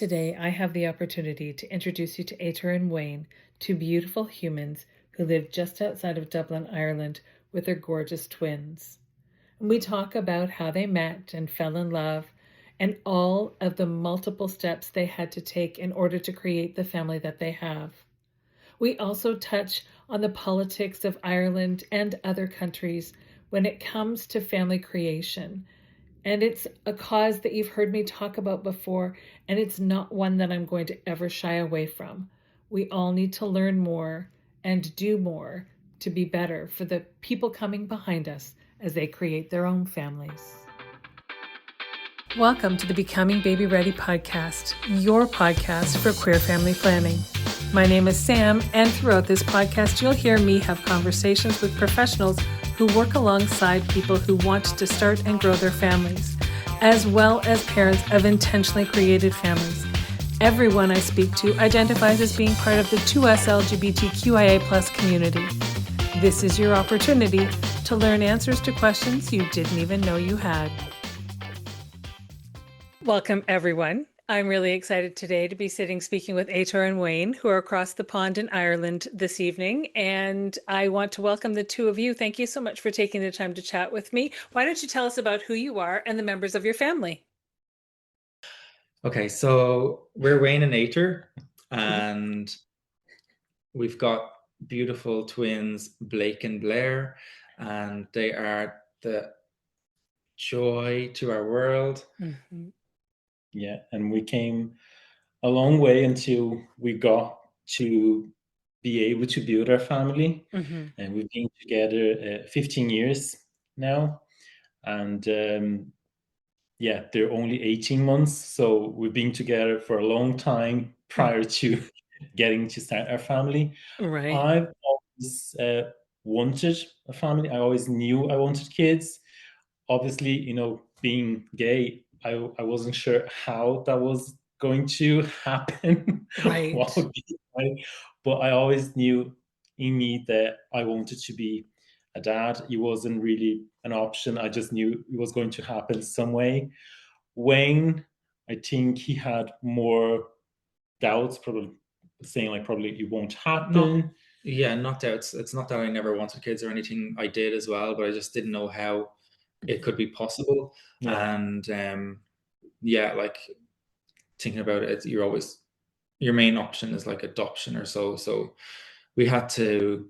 Today, I have the opportunity to introduce you to Heitor and Wayne, two beautiful humans who live just outside of Dublin, Ireland, with their gorgeous twins. And we talk about how they met and fell in love and all of the multiple steps they had to take in order to create the family that they have. We also touch on the politics of Ireland and other countries when it comes to family creation. And it's a cause that you've heard me talk about before, and it's not one that I'm going to ever shy away from. We all need to learn more and do more to be better for the people coming behind us as they create their own families. Welcome to the Becoming Baby Ready podcast, your podcast for queer family planning. My name is Sam, and throughout this podcast, you'll hear me have conversations with professionals who work alongside people who want to start and grow their families, as well as parents of intentionally created families. Everyone I speak to identifies as being part of the 2S LGBTQIA+ community. This is your opportunity to learn answers to questions you didn't even know you had. Welcome, everyone. I'm really excited today to be speaking with Heitor and Wayne, who are across the pond in Ireland this evening. And I want to welcome the two of you. Thank you so much for taking the time to chat with me. Why don't you tell us about who you are and the members of your family? Okay, so we're Wayne and Heitor, and we've got beautiful twins, Blake and Blair, and they are the joy to our world. Mm-hmm. Yeah, and we came a long way until we got to be able to build our family. Mm-hmm. And we've been together 15 years now. And yeah, they're only 18 months. So we've been together for a long time prior to getting to start our family. Right. I've always wanted a family. I always knew I wanted kids. Obviously, being gay, I wasn't sure how that was going to happen. Right. What would be like, but I always knew in me that I wanted to be a dad. It wasn't really an option. I just knew it was going to happen some way. Wayne, I think he had more doubts, probably saying probably it won't happen. Not doubts. It's not that I never wanted kids or anything. I did as well, but I just didn't know how it could be possible. Yeah. And thinking about it, your main option is like adoption or so. So we had to,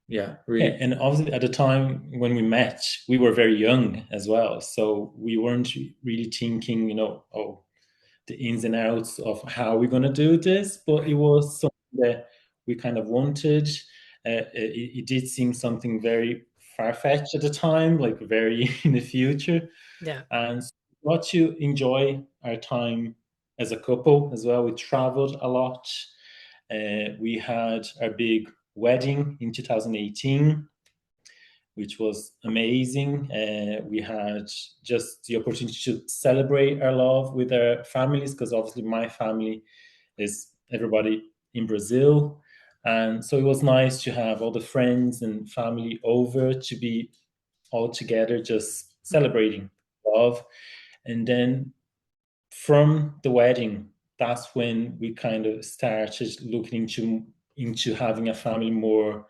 really. And obviously at the time when we met, we were very young as well. So we weren't really thinking, the ins and outs of how we're going to do this, but it was something that we kind of wanted. It did seem something very far-fetched at the time, like very in the future. Yeah. And so we got to enjoy our time as a couple as well. We traveled a lot. We had our big wedding in 2018, which was amazing. We had just the opportunity to celebrate our love with our families, because obviously my family is everybody in Brazil. And so it was nice to have all the friends and family over to be all together, just celebrating love. And then from the wedding, that's when we kind of started looking into having a family more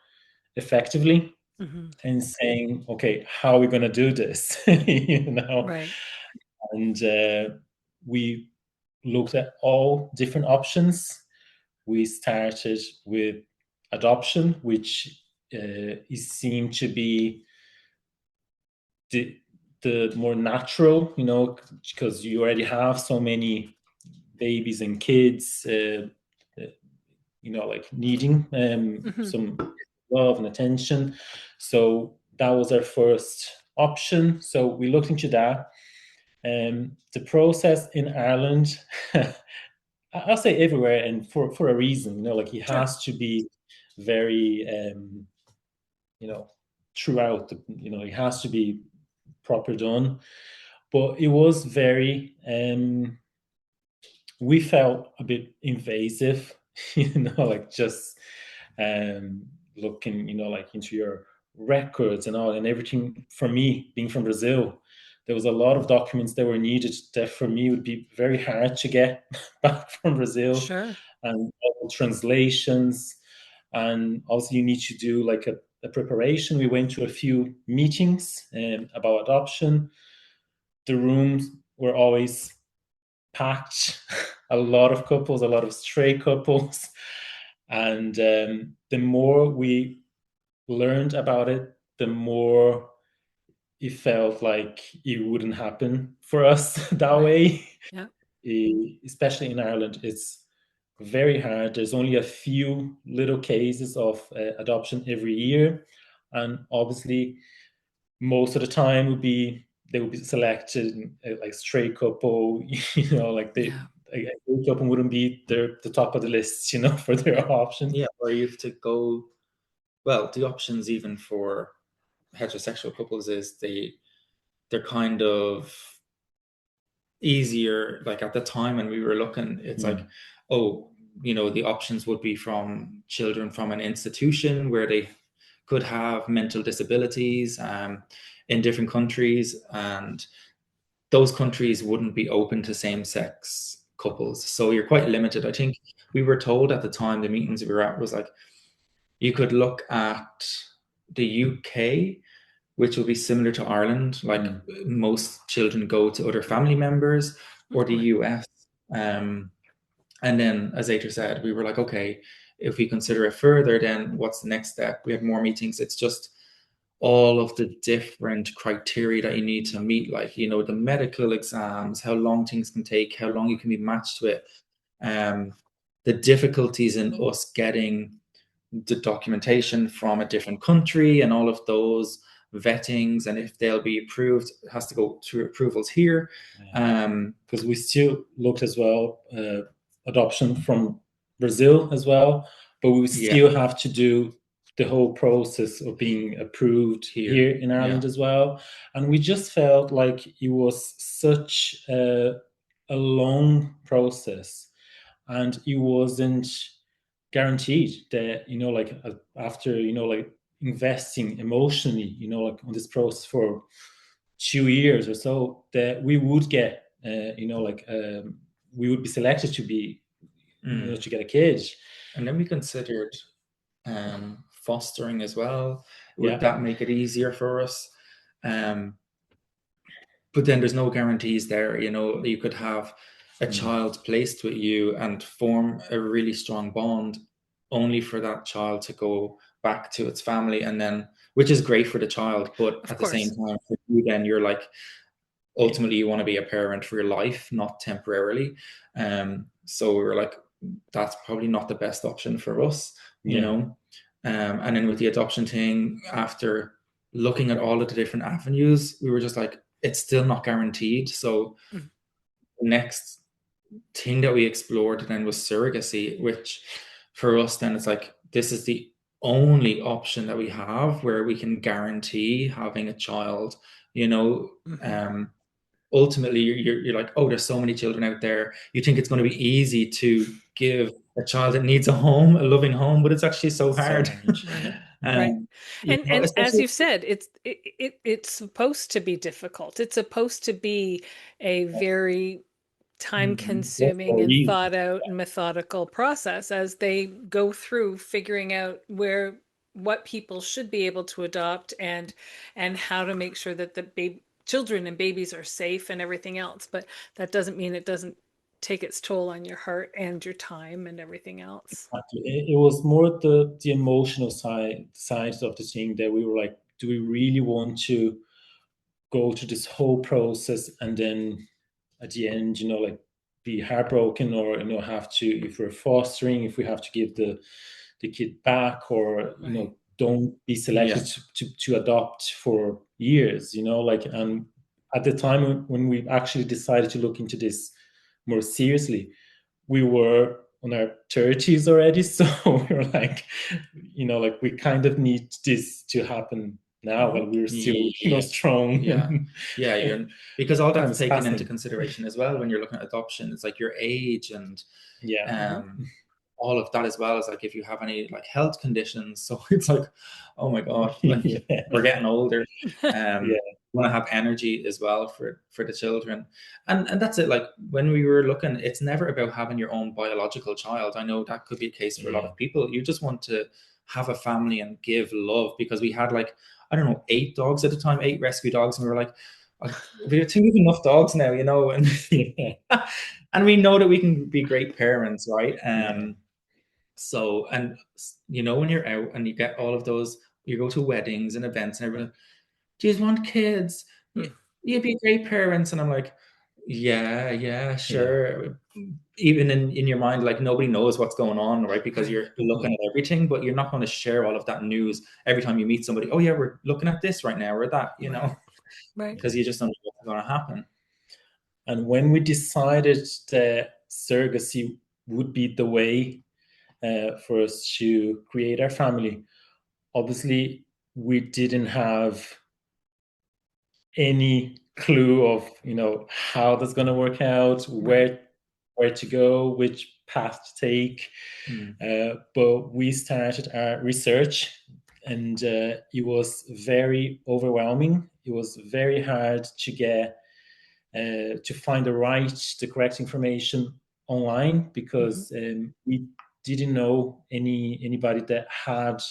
effectively. Mm-hmm. And saying, okay, how are we going to do this? Right. And we looked at all different options. We started with adoption, which is seemed to be the more natural, because you already have so many babies and kids, needing some love and attention. So that was our first option. So we looked into that. The process in Ireland, I'll say everywhere, and for a reason, it has to be very, throughout, it has to be proper done. But it was very, we felt a bit invasive, just looking, into your records and all, and everything. For me, being from Brazil, there was a lot of documents that were needed that for me would be very hard to get back from Brazil, Sure. and all translations. And also you need to do like a preparation. We went to a few meetings about adoption. The rooms were always packed, a lot of couples, a lot of stray couples. And the more we learned about it, the more it felt like it wouldn't happen for us that Right. way. Yeah. Especially in Ireland, it's very hard. There's only a few little cases of adoption every year, and obviously, most of the time they would be selected like stray couple. Like Yeah. a gay couple wouldn't be the top of the list, for their option. Yeah, or you have to go. Well, the options even for heterosexual couples is they're kind of easier. Like at the time when we were looking, it's like, oh, the options would be from children from an institution where they could have mental disabilities in different countries, and those countries wouldn't be open to same-sex couples. So you're quite limited. I think we were told at the time, the meetings we were at was like, you could look at the UK, which will be similar to Ireland. Like most children go to other family members, or the US. And then, as Ater said, we were like, okay, if we consider it further, then what's the next step? We have more meetings. It's just all of the different criteria that you need to meet, like, the medical exams, how long things can take, how long you can be matched with, the difficulties in us getting the documentation from a different country and all of those vettings, and if they'll be approved, it has to go through approvals here. Because we still looked as well adoption from Brazil as well, but we still have to do the whole process of being approved here in Ireland as well. And we just felt like it was such a long process, and it wasn't guaranteed that like after like investing emotionally like on this process for 2 years or so, that we would get we would be selected to be to get a kid. And then we considered fostering as well. Would that make it easier for us? But then there's no guarantees there. You could have a child placed with you and form a really strong bond, only for that child to go back to its family, and then, which is great for the child, but at the same time for you, then you're like, ultimately you want to be a parent for your life, not temporarily. So we were like, that's probably not the best option for us, and then with the adoption thing, after looking at all of the different avenues, we were just like, it's still not guaranteed. So the next thing that we explored then was surrogacy, which for us then it's like, this is the only option that we have where we can guarantee having a child. Ultimately you're like, oh, there's so many children out there, you think it's going to be easy to give a child that needs a home, a loving home, but it's actually so hard. Right. And as you said, it's supposed to be difficult. It's supposed to be a very time-consuming and thought out and methodical process as they go through figuring out what people should be able to adopt, and how to make sure that the children and babies are safe and everything else. But that doesn't mean it doesn't take its toll on your heart and your time and everything else. It was more the emotional sides of the thing that we were like, do we really want to go through this whole process and then at the end, like be heartbroken, or have to, if we're fostering, if we have to give the kid back, or don't be selected to adopt for years, and at the time when we actually decided to look into this more seriously, we were on our 30s already. So we were like, like we kind of need this to happen now while we're still strong. Because all that's taken into consideration as well when you're looking at adoption. It's like your age and all of that, as well as like if you have any like health conditions. So it's like, oh my god, like we're getting older. want to have energy as well for the children. And that's it. Like when we were looking, it's never about having your own biological child. I know that could be a case for a lot of people. You just want to have a family and give love, because we had like, I don't know, 8 dogs at the time, 8 rescue dogs, and we were like, we have enough dogs now, you know, and and we know that we can be great parents, right? So, and you know, when you're out and you get all of those, you go to weddings and events and everyone, do you want kids? You'd be great parents. And I'm like, yeah, sure. Even in your mind, like nobody knows what's going on, right? Because you're looking at everything, but you're not going to share all of that news every time you meet somebody. Oh yeah, we're looking at this right now, or that, you know, because you just don't know what's going to happen. And when we decided that surrogacy would be the way for us to create our family, obviously we didn't have any clue of, you know, how that's going to work out, where to go, which path to take. But we started our research, and it was very overwhelming. It was very hard to get to find the correct information online, because we didn't know anybody that had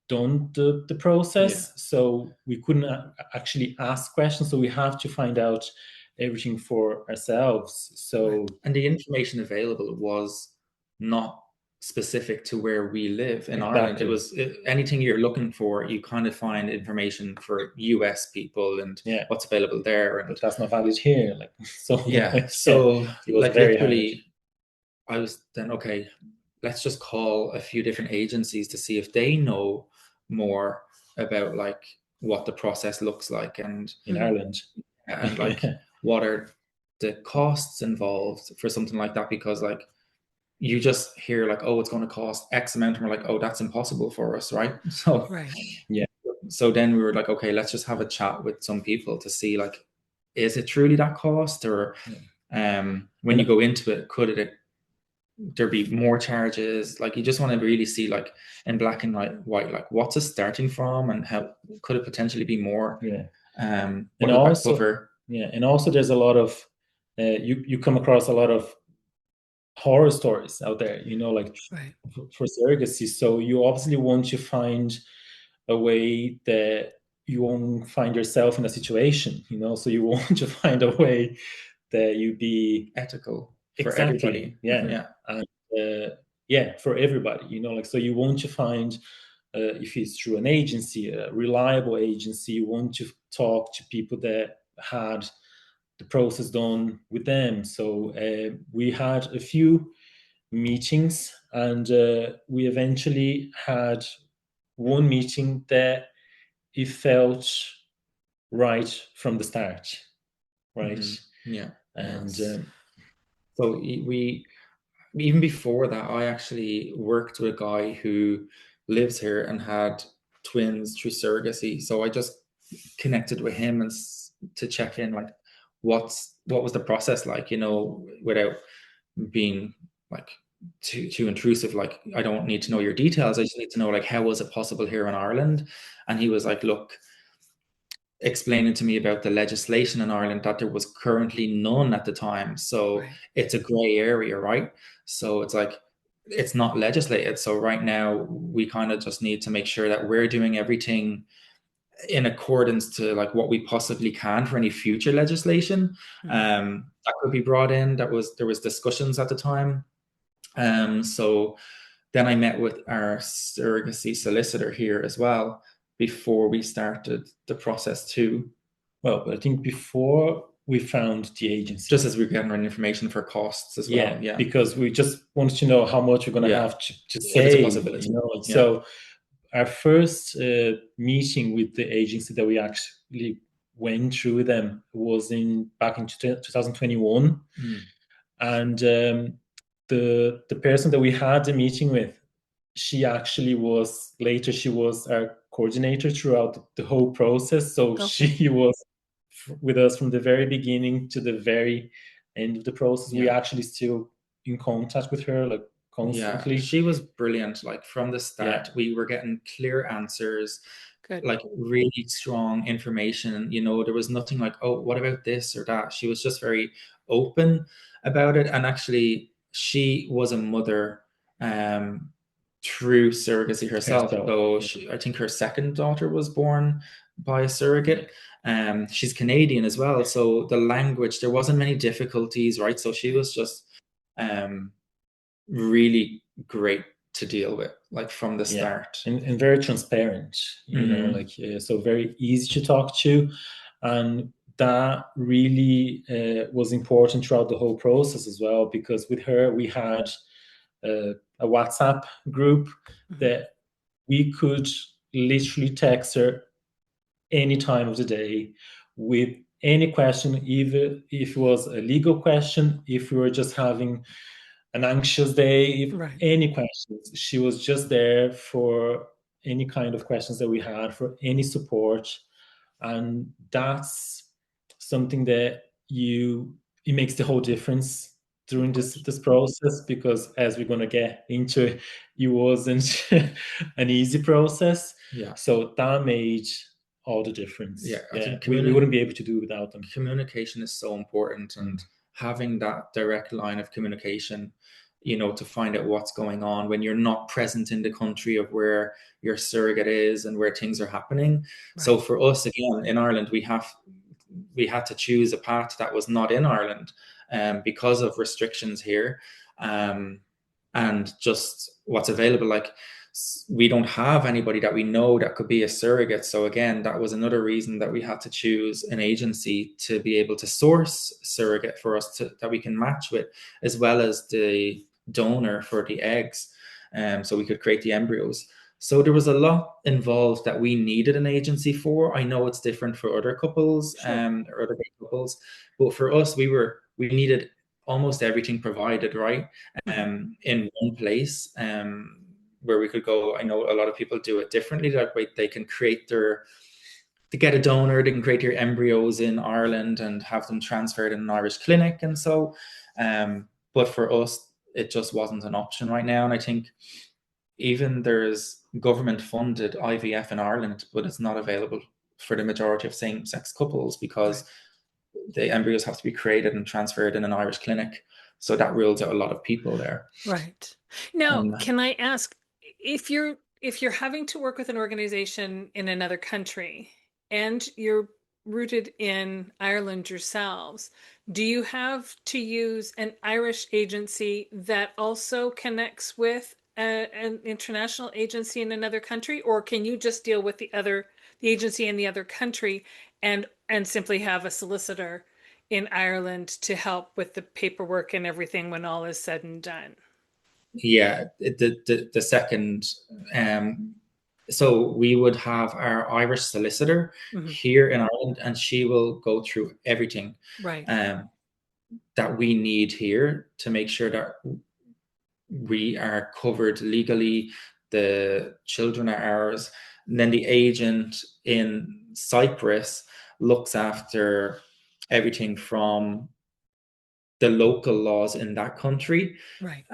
done the process. So we couldn't actually ask questions. So we have to find out everything for ourselves. So and the information available was not specific to where we live in Ireland. It was anything you're looking for, you kind of find information for US people and what's available there, and but that's not valid here. Like so, so it was like very literally hard. I was then, okay, let's just call a few different agencies to see if they know more about like what the process looks like, and in Ireland, and like what are the costs involved for something like that, because like you just hear like, oh, it's going to cost X amount, and we're like, oh, that's impossible for us, right? So so then we were like, okay, let's just have a chat with some people to see like, is it truly that cost, or when you go into it, could it there be more charges? Like you just want to really see like in black and white, like what's it starting from, and how could it potentially be more? And also there's a lot of you come across a lot of horror stories out there, you know, like for surrogacy. So you obviously want to find a way that you won't find yourself in a situation, you know, so you want to find a way that you be ethical for everybody. And for everybody, you know, like, so you want to find if it's through an agency, a reliable agency, you want to talk to people that had the process done with them. So we had a few meetings, and we eventually had one meeting that it felt right from the start, right? And so we, even before that, I actually worked with a guy who lives here and had twins through surrogacy. So I just connected with him and to check in, like what was the process like, you know, without being like too intrusive. Like, I don't need to know your details, I just need to know like, how was it possible here in Ireland? And he was like, look, explaining to me about the legislation in Ireland, that there was currently none at the time. So it's a gray area, right? So it's like, it's not legislated. So right now we kind of just need to make sure that we're doing everything in accordance to like what we possibly can for any future legislation that could be brought in. There was discussions at the time. So then I met with our surrogacy solicitor here as well before we started the process too. Well, I think before we found the agency, just as we were gathering information for costs as well. Because we just wanted to know how much we're going to have to save, you know. So our first meeting with the agency that we actually went through them was back in 2021, and the person that we had the meeting with, she actually was our coordinator throughout the whole process. So she was with us from the very beginning to the very end of the process. We actually still in contact with her, like constantly. She was brilliant. Like from the start, we were getting clear answers. Good. like really strong information. You know, there was nothing like, oh, what about this or that? She was just very open about it. And actually, she was a mother um, through surrogacy herself. Herself. So Yeah. I think her second daughter was born by a surrogate. She's Canadian as well. So the language, there wasn't many difficulties, right? So she was just um, really great to deal with, like from the Yeah, start. and very transparent, like so very easy to talk to, and that really was important throughout the whole process as well, because with her we had a WhatsApp group that we could literally text her any time of the day with any question, even if it was a legal question, if we were just having an anxious day, if Right. any questions. She was just there for any kind of questions that we had, for any support. And that's something that it makes the whole difference during this process, because as we're going to get into, it wasn't an easy process. Yeah. So that made all the difference. Yeah, I think we wouldn't be able to do it without them. communication is so important, and having that direct line of communication, you know, to find out what's going on when you're not present in the country of where your surrogate is and where things are happening. Right. So for us, again, in Ireland, we had to choose a path that was not in Ireland because of restrictions here, and just what's available. Like, we don't have anybody that we know that could be a surrogate. So again, that was another reason that we had to choose an agency to be able to source surrogate for us that we can match with, as well as the donor for the eggs, so we could create the embryos. So there was a lot involved that we needed an agency for. I know it's different for other couples, or other gay couples, but for us, we needed almost everything provided, right? In one place, where we could go. I know a lot of people do it differently. Like, they can to get a donor, they can create their embryos in Ireland and have them transferred in an Irish clinic. And so, but for us, it just wasn't an option right now. And I think even there's government funded IVF in Ireland, but it's not available for the majority of same sex couples, because the embryos have to be created and transferred in an Irish clinic. So that rules out a lot of people there. Right. Now, can I ask, if you're having to work with an organization in another country and you're rooted in Ireland yourselves, do you have to use an Irish agency that also connects with an international agency in another country, or can you just deal with the agency in the other country and simply have a solicitor in Ireland to help with the paperwork and everything when all is said and done? Yeah, the second, so we would have our Irish solicitor here in Ireland, and she will go through everything Right. that we need here to make sure that we are covered legally, the children are ours. And then the agent in Cyprus looks after everything from the local laws in that country, Right.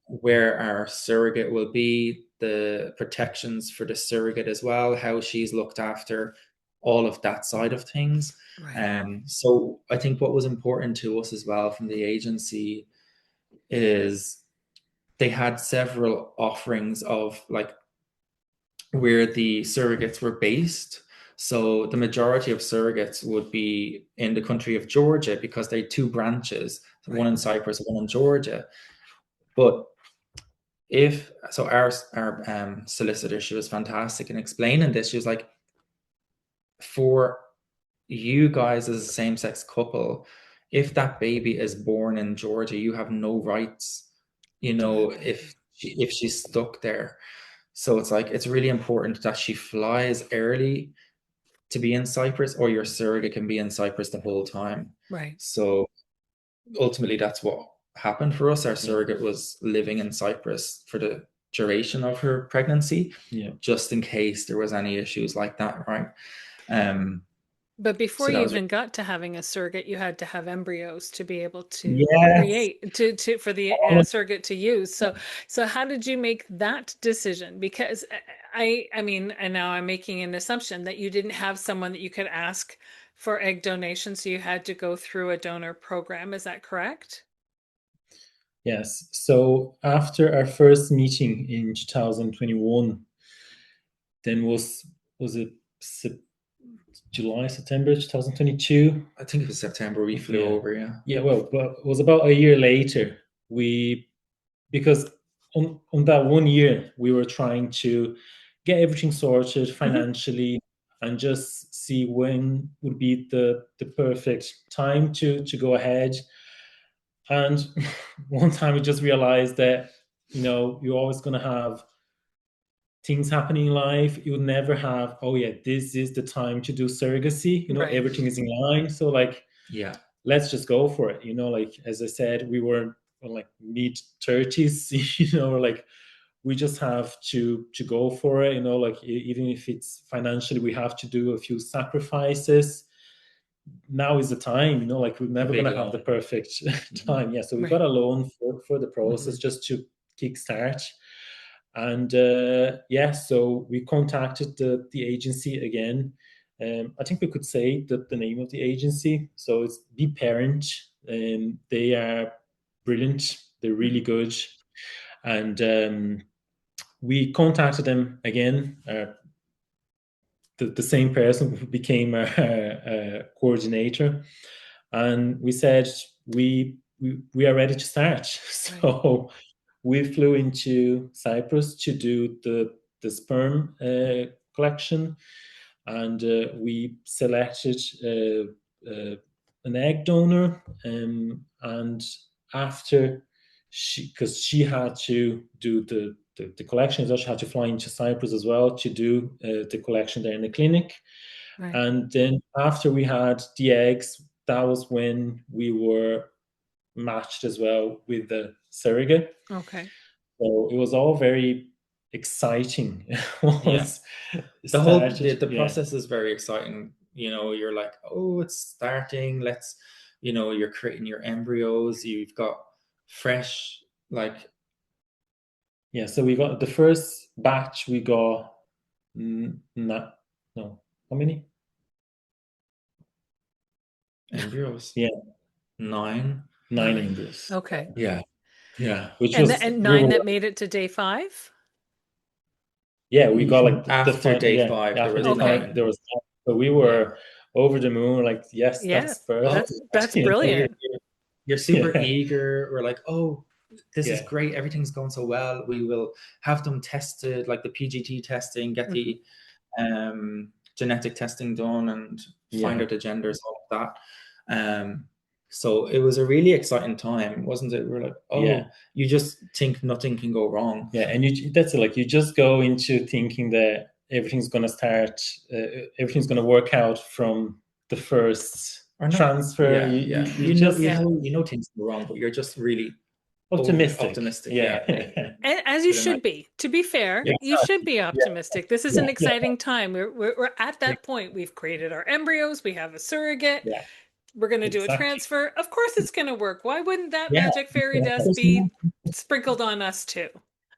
where our surrogate will be, the protections for the surrogate as well, how she's looked after, all of that side of things. Right. So I think what was important to us as well from the agency is they had several offerings of like where the surrogates were based. So the majority of surrogates would be in the country of Georgia, because they had two branches, one in Cyprus, one in Georgia. But our solicitor, she was fantastic in explaining this. She was like, for you guys as a same-sex couple, if that baby is born in Georgia, you have no rights, you know, if she's stuck there. So it's like, it's really important that she flies early to be in Cyprus, or your surrogate can be in Cyprus the whole time. Right. So ultimately, that's what happened for us. Our surrogate was living in Cyprus for the duration of her pregnancy, just in case there was any issues like that, right? But before So you that was even got to having a surrogate, you had to have embryos to be able to yes. create for the surrogate to use. So how did you make that decision? Because I mean, and now I'm making an assumption that you didn't have someone that you could ask for egg donation, so you had to go through a donor program. Is that correct? Yes. So after our first meeting in 2021, then was it July, September 2022? I think it was September we flew over. Yeah. Yeah. Well, it was about a year later. Because on that 1 year we were trying to get everything sorted financially and just see when would be the perfect time to go ahead. And one time we just realized that you're always going to have things happening in life. You would never have, oh yeah, this is the time to do surrogacy. Right. Everything is in line. So like, Yeah. let's just go for it. Like as I said, we were like mid 30s. Like we just have to go for it. Like even if it's financially, we have to do a few sacrifices. Now is the time. Like we're never gonna have the perfect time. Yeah, so we got a loan for the process just to kickstart. And so we contacted the agency again. I think we could say the name of the agency. So it's Be Parent. They are brilliant. They're really good. And we contacted them again. The same person who became a coordinator, and we said we are ready to start. So we flew into Cyprus to do the sperm collection, and we selected an egg donor, and after because she had to do the collection, she had to fly into Cyprus as well to do the collection there in the clinic. Right. And then after we had the eggs, that was when we were matched as well with the surrogate. Okay. So it was all very exciting. The process is very exciting. You're like, oh, it's starting. Let's, you're creating your embryos. You've got fresh, like. Yeah, so we got the first batch. We got how many embryos? Yeah, 9 embryos. Okay. Yeah. Which and was and 9 that made it to day 5. Yeah, we got like after day 5. There was 9. There was, so we were over the moon. Like, yes, that's perfect. That's brilliant. You're super eager. We're like, oh, this is great. Everything's going so well. We will have them tested, like the PGT testing, get the genetic testing done, and find out the genders, all of that. So it was a really exciting time, wasn't it? We're like, oh, you just think nothing can go wrong. Yeah, and that's like you just go into thinking that everything's gonna start, everything's gonna work out from the first transfer. You know things go wrong, but you're just really optimistic. And as you should be. To be fair, you should be optimistic. This is an exciting time. We're at that point. We've created our embryos. We have a surrogate. We're going to do a transfer. Of course it's going to work. Why wouldn't that magic fairy dust be sprinkled on us too?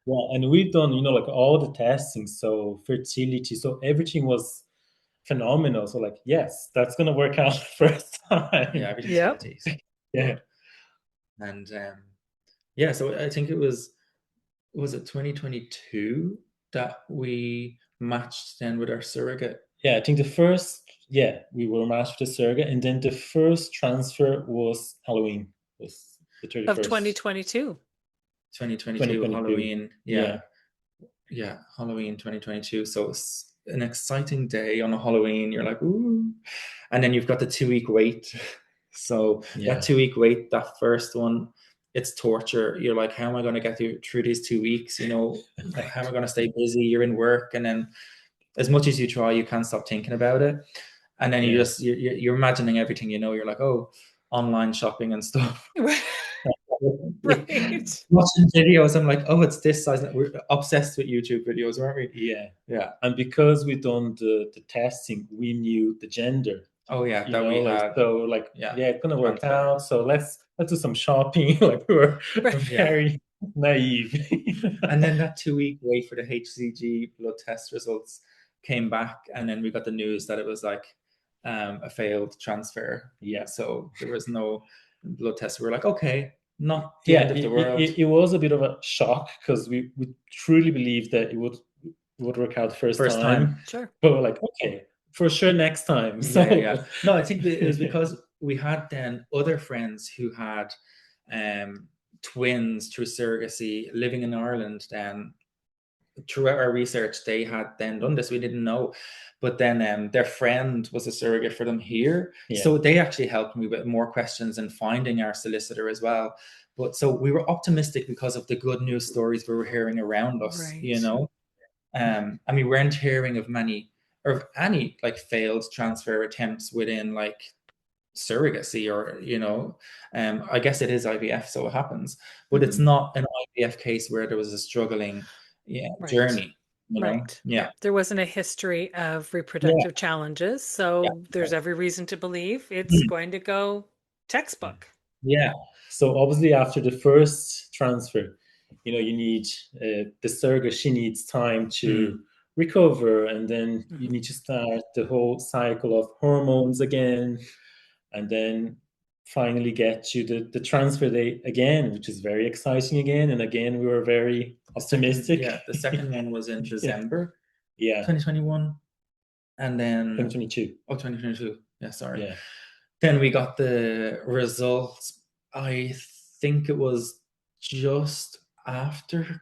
Yeah, and we've done, like all the testing, so fertility, so everything was phenomenal. So like, yes, that's going to work out first time. Yeah, everything's And so I think it was it 2022 that we matched then with our surrogate? Yeah, I think we were matched with the surrogate, and then the first transfer was Halloween, was the 31st. Of 2022. 2022 Halloween. Yeah, Halloween 2022. So it's an exciting day on a Halloween. You're like, ooh. And then you've got the 2-week wait. So that 2-week wait, that first one, it's torture. You're like, how am I going to get through these 2 weeks? How am I going to stay busy? You're in work, and then as much as you try, you can't stop thinking about it. And then you're imagining everything. You're like, oh, online shopping and stuff. Right. Watching videos, I'm like, oh, it's this size. We're obsessed with YouTube videos, aren't we? Yeah. And because we done the testing, we knew the gender. Oh yeah, that we had. So it's gonna work out. So let's do some shopping. Like we were very Naive. And then that 2 week wait for the HCG blood test results came back, and then we got the news that it was like a failed transfer. Yeah. So there was no blood test. We were like, okay, not the end of the world. It was a bit of a shock because we truly believed that it would work out first time. Sure. But we're like, okay, for sure next time. So Yeah. No, I think it was because we had then other friends who had twins through surrogacy living in Ireland. Then throughout our research, they had then done this. We didn't know. But then their friend was a surrogate for them here. Yeah. So they actually helped me with more questions and finding our solicitor as well. But so we were optimistic because of the good news stories we were hearing around us, Right. you know. And we weren't hearing of many or of any like failed transfer attempts within like surrogacy, or you know, I guess it is IVF, so it happens, but it's not an IVF case where there was a struggling Right. journey, you know. Right. Yeah. There wasn't a history of reproductive challenges, so there's every reason to believe it's going to go textbook. Yeah. So obviously after the first transfer, you know, you need the surrogate, she needs time to recover, and then you need to start the whole cycle of hormones again, and then finally get to the transfer date again, which is very exciting again. And again, we were very optimistic. The second one was in December 2021, and then 2022. Oh, 2022. Yeah, sorry. Yeah. Then we got the results. I think it was just after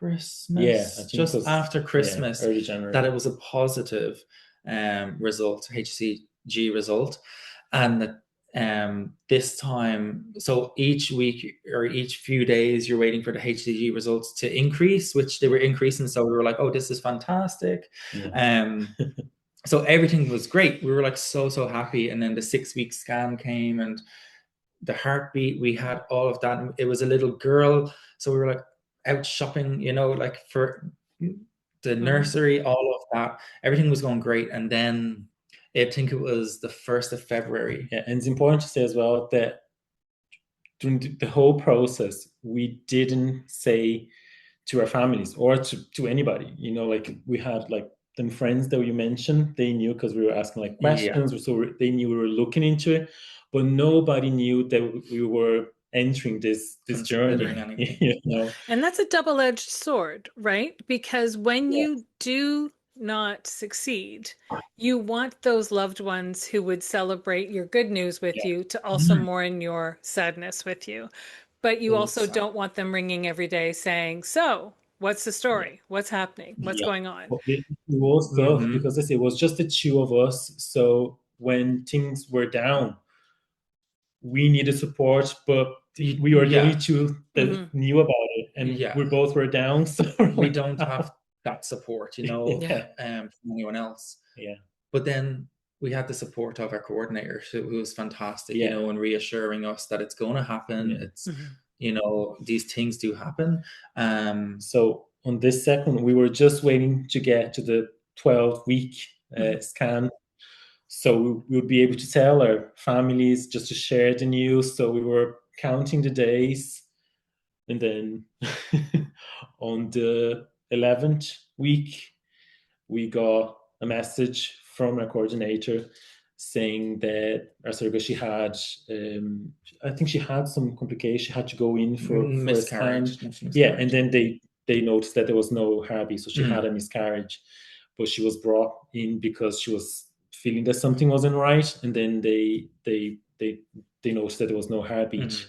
Christmas. Yeah, I think just it was, after Christmas, early January, that it was a positive result, HCG result. And this time, so each week or each few days, you're waiting for the HCG results to increase, which they were increasing. So we were like, oh, this is fantastic. Yeah. So everything was great. We were like so happy. And then the 6-week scan came, and the heartbeat, we had all of that. It was a little girl. So we were like out shopping, you know, like for the nursery, all of that. Everything was going great. And then I think it was the 1st of February. Yeah, and it's important to say as well that during the whole process, we didn't say to our families or to anybody, you know, like we had like them friends that you mentioned, they knew because we were asking like questions, so they knew we were looking into it, but nobody knew that we were entering this journey. You know? And that's a double-edged sword, right? Because when you do not succeed, you want those loved ones who would celebrate your good news with you to also mourn your sadness with you. But you also don't want them ringing every day saying, so what's the story? What's happening? What's going on? It was tough because it was just the two of us. So when things were down, we needed support, but we were the only two that knew about it, and we both were down. So we don't have that support, you know, from anyone else. Yeah. But then we had the support of our coordinator, who was fantastic, you know, and reassuring us that it's going to happen. It's, you know, these things do happen. So on this second, we were just waiting to get to the 12-week scan. So we would be able to tell our families, just to share the news. So we were counting the days. And then on the 11th week, we got a message from our coordinator saying that our surrogate, she had, I think she had some complication. She had to go in for a scan. Yeah, and then they noticed that there was no heartbeat, so she had a miscarriage. But she was brought in because she was feeling that something wasn't right, and then they noticed that there was no heartbeat.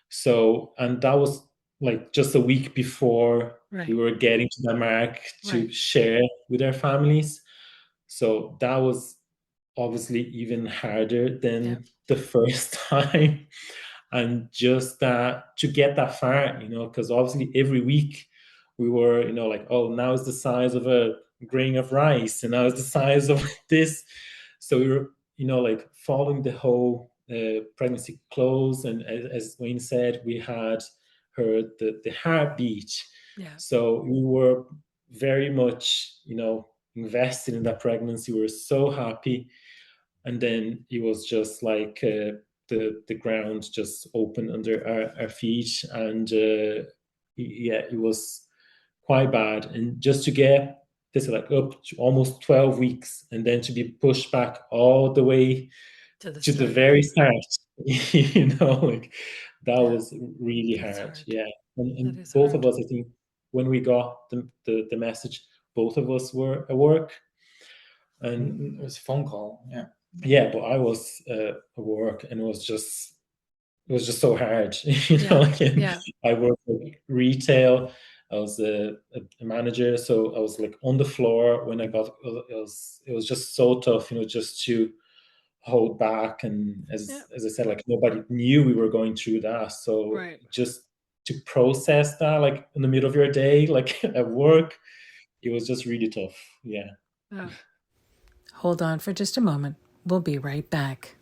So, and that was like just a week before we were getting to the mark to share with our families. So that was obviously even harder than the first time. And just that, to get that far, you know, because obviously every week we were, you know, like, oh, now it's the size of a grain of rice, and now it's the size of this. So we were, you know, like following the whole pregnancy close. And as Wayne said, we had heard the heartbeat. So we were very much, you know, invested in that pregnancy. We were so happy. And then it was just like the ground just opened under our feet, and it was quite bad. And just to get this like up to almost 12 weeks and then to be pushed back all the way To the to the start. very start, like that Yeah. was really That's hard. hard. Yeah. And That is both hard. of us, I think, when we got the message, both of us were at work. And It was a phone call. but I was at work, and it was just so hard. Yeah. Like, Yeah. I worked in retail. I was a manager, so I was like on the floor when I got. It was just so tough, just to hold back. And Yeah. as I said, like nobody knew we were going through that. So Right. just to process that, like in the middle of your day, like at work, it was just really tough. Yeah. Yeah. Hold on for just a moment. We'll be right back.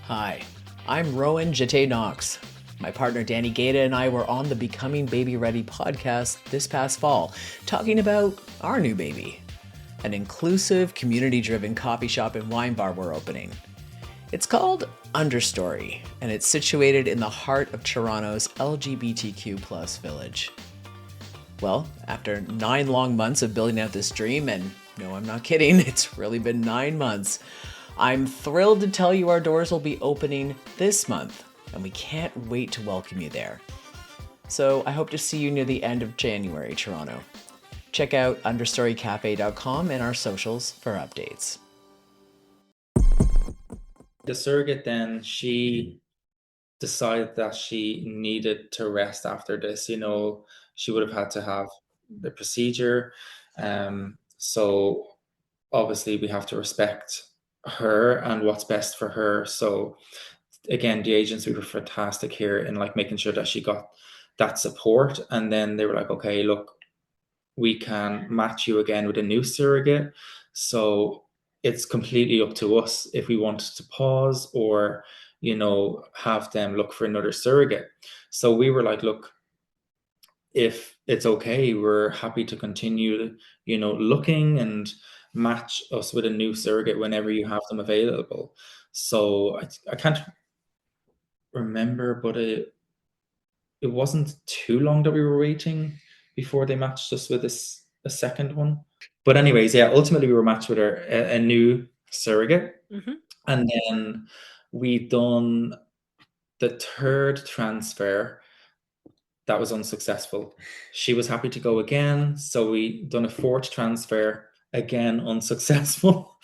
Hi, I'm Rowan Jete Knox. My partner Danny Gaeta and I were on the Becoming Baby Ready podcast this past fall, talking about our new baby, an inclusive, community-driven coffee shop and wine bar we're opening. It's called Understory, and it's situated in the heart of Toronto's LGBTQ+ village. Well, after 9 long months of building out this dream, and no, I'm not kidding, it's really been 9 months, I'm thrilled to tell you our doors will be opening this month, and we can't wait to welcome you there. So I hope to see you near the end of January, Toronto. Check out understorycafe.com and our socials for updates. The surrogate then, she decided that she needed to rest after this. She would have had to have the procedure. So obviously we have to respect her and what's best for her. So again, the agency were fantastic here in like making sure that she got that support. And then they were like, okay, look, we can match you again with a new surrogate. So it's completely up to us if we want to pause or, have them look for another surrogate. So we were like, look, if it's okay, we're happy to continue, looking and match us with a new surrogate whenever you have them available. So I can't remember, but it wasn't too long that we were waiting before they matched us with a second one. But anyways, yeah, ultimately we were matched with a new surrogate. Mm-hmm. And then we done the third transfer. That was unsuccessful. She was happy to go again, so we done a fourth transfer, again unsuccessful.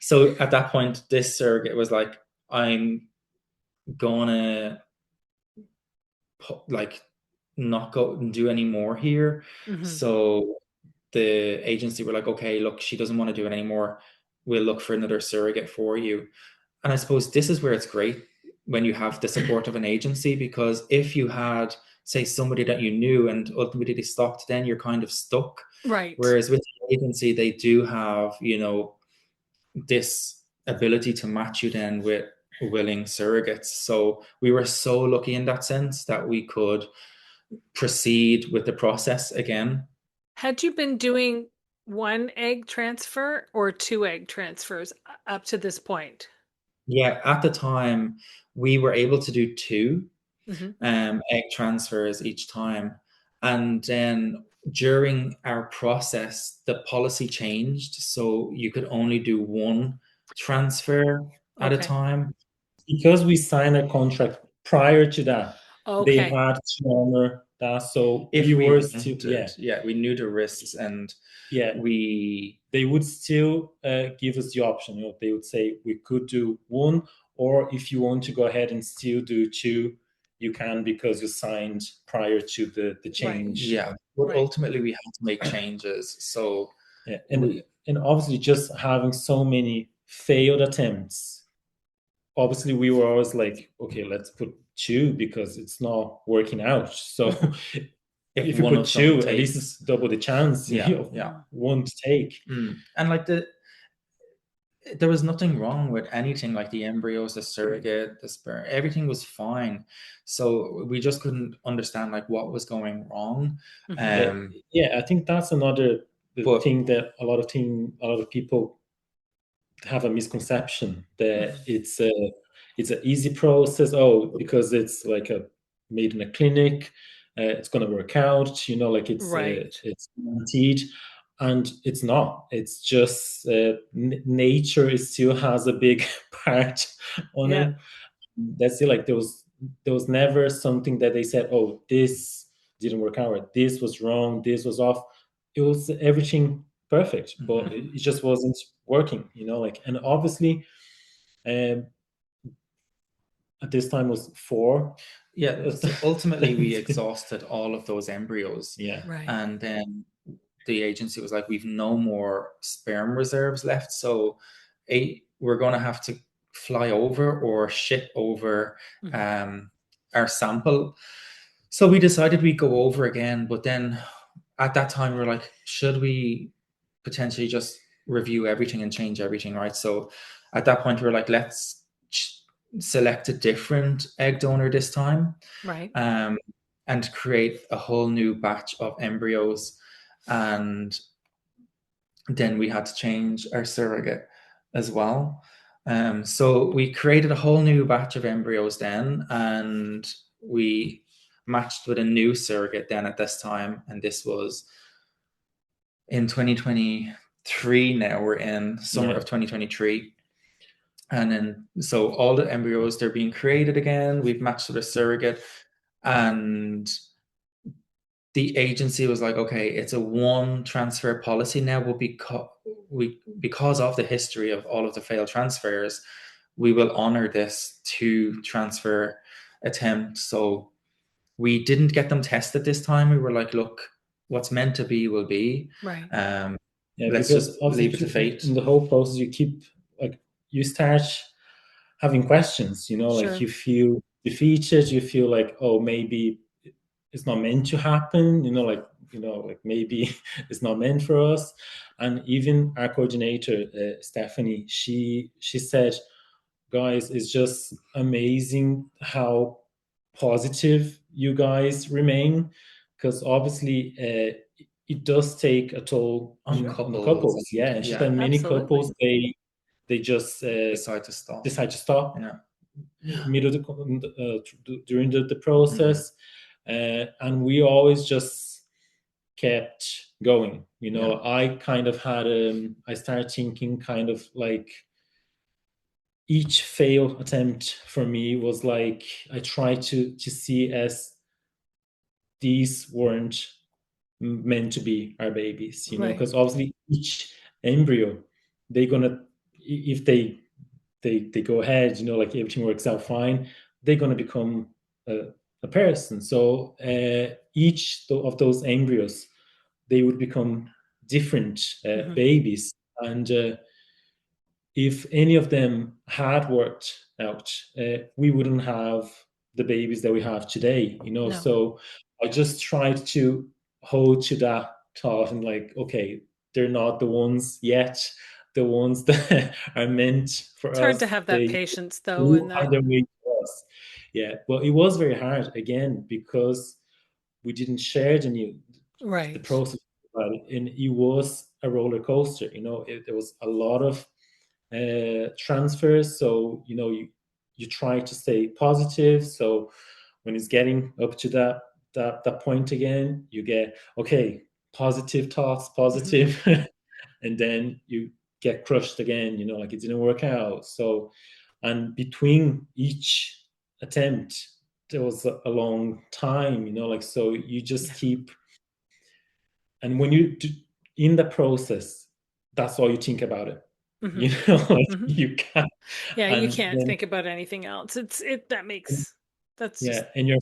So at that point, this surrogate was like, I'm gonna like not go and do any more here. Mm-hmm. So the agency were like, okay, look, she doesn't want to do it anymore. We'll look for another surrogate for you. And I suppose this is where it's great when you have the support of an agency, because if you had, say, somebody that you knew and ultimately they stopped, then you're kind of stuck. Right. Whereas with the agency, they do have, this ability to match you then with willing surrogates. So we were so lucky in that sense that we could proceed with the process again. Had you been doing 1 egg transfer or 2 egg transfers up to this point? Yeah, at the time, we were able to do 2 egg transfers each time. And then during our process, the policy changed. So you could only do 1 transfer at a time. Because we signed a contract prior to that, they had to honor that. So if we were wanted, still, we knew the risks, and they would still give us the option. They would say we could do 1, or if you want to go ahead and still do 2, you can, because you signed prior to the change. Right. Yeah, but ultimately we had to make changes. So and obviously just having so many failed attempts, obviously we were always like, okay, let's put 2 because it's not working out. So if you put 2, at least it's double the chance of 1 to take. And like there was nothing wrong with anything, like the embryos, the surrogate, the sperm, everything was fine. So we just couldn't understand like what was going wrong. I think that's another thing that a lot of people have a misconception that it's an easy process. Because it's like made in a clinic, it's going to work out, like it's guaranteed. And it's not. It's just nature still has a big part on it. That's it. Like there was never something that they said, oh, this didn't work out, or this was wrong, this was off. It was everything perfect, but it just wasn't working, like. And obviously at this time was 4. So ultimately we exhausted all of those embryos. Right. And then the agency was like, we've no more sperm reserves left, so we're going to have to fly over or ship over our sample. So we decided we'd go over again, but then at that time we were like, should we potentially just review everything and change everything, right? So at that point we were like, let's select a different egg donor this time, right, and create a whole new batch of embryos. And then we had to change our surrogate as well. So we created a whole new batch of embryos then, and we matched with a new surrogate then at this time. And this was in 2023. Now we're in summer of 2023. And then, so all the embryos, they're being created again. We've matched with a surrogate, and the agency was like, okay, it's a one transfer policy now, but because of the history of all of the failed transfers, we will honor this 2 transfer attempt. So we didn't get them tested this time. We were like, look, what's meant to be will be. right. Let's just leave it to fate. In the whole process, you start having questions, like you feel defeated, you feel like, oh, maybe it's not meant to happen, like maybe it's not meant for us. And even our coordinator, Stephanie, she said, guys, it's just amazing how positive you guys remain, because obviously it does take a toll on the couples. And she said many couples, they just decide to stop middle during the process. And we always just kept going. I kind of had I started thinking kind of like each failed attempt for me was like, I tried to see as these weren't meant to be our babies, because obviously each embryo, they're gonna, if they go ahead, like everything works out fine, they're gonna become a person. So each of those embryos, they would become different babies. And if any of them had worked out, we wouldn't have the babies that we have today, No. So I just tried to hold to that thought and like, okay, they're not the ones yet, the ones that are meant for us. It's hard to have that patience, though. And that... Yeah, well, it was very hard, again, because we didn't share the process about it, and it was a roller coaster. There was a lot of transfers, so you try to stay positive. So when it's getting up to that point again, you get, okay, positive thoughts, positive, and then you get crushed again, like it didn't work out. So, and between each attempt, there was a long time, like, so you just keep, and when you do, in the process, that's all you think about it. You can't. You can't think about anything else. And your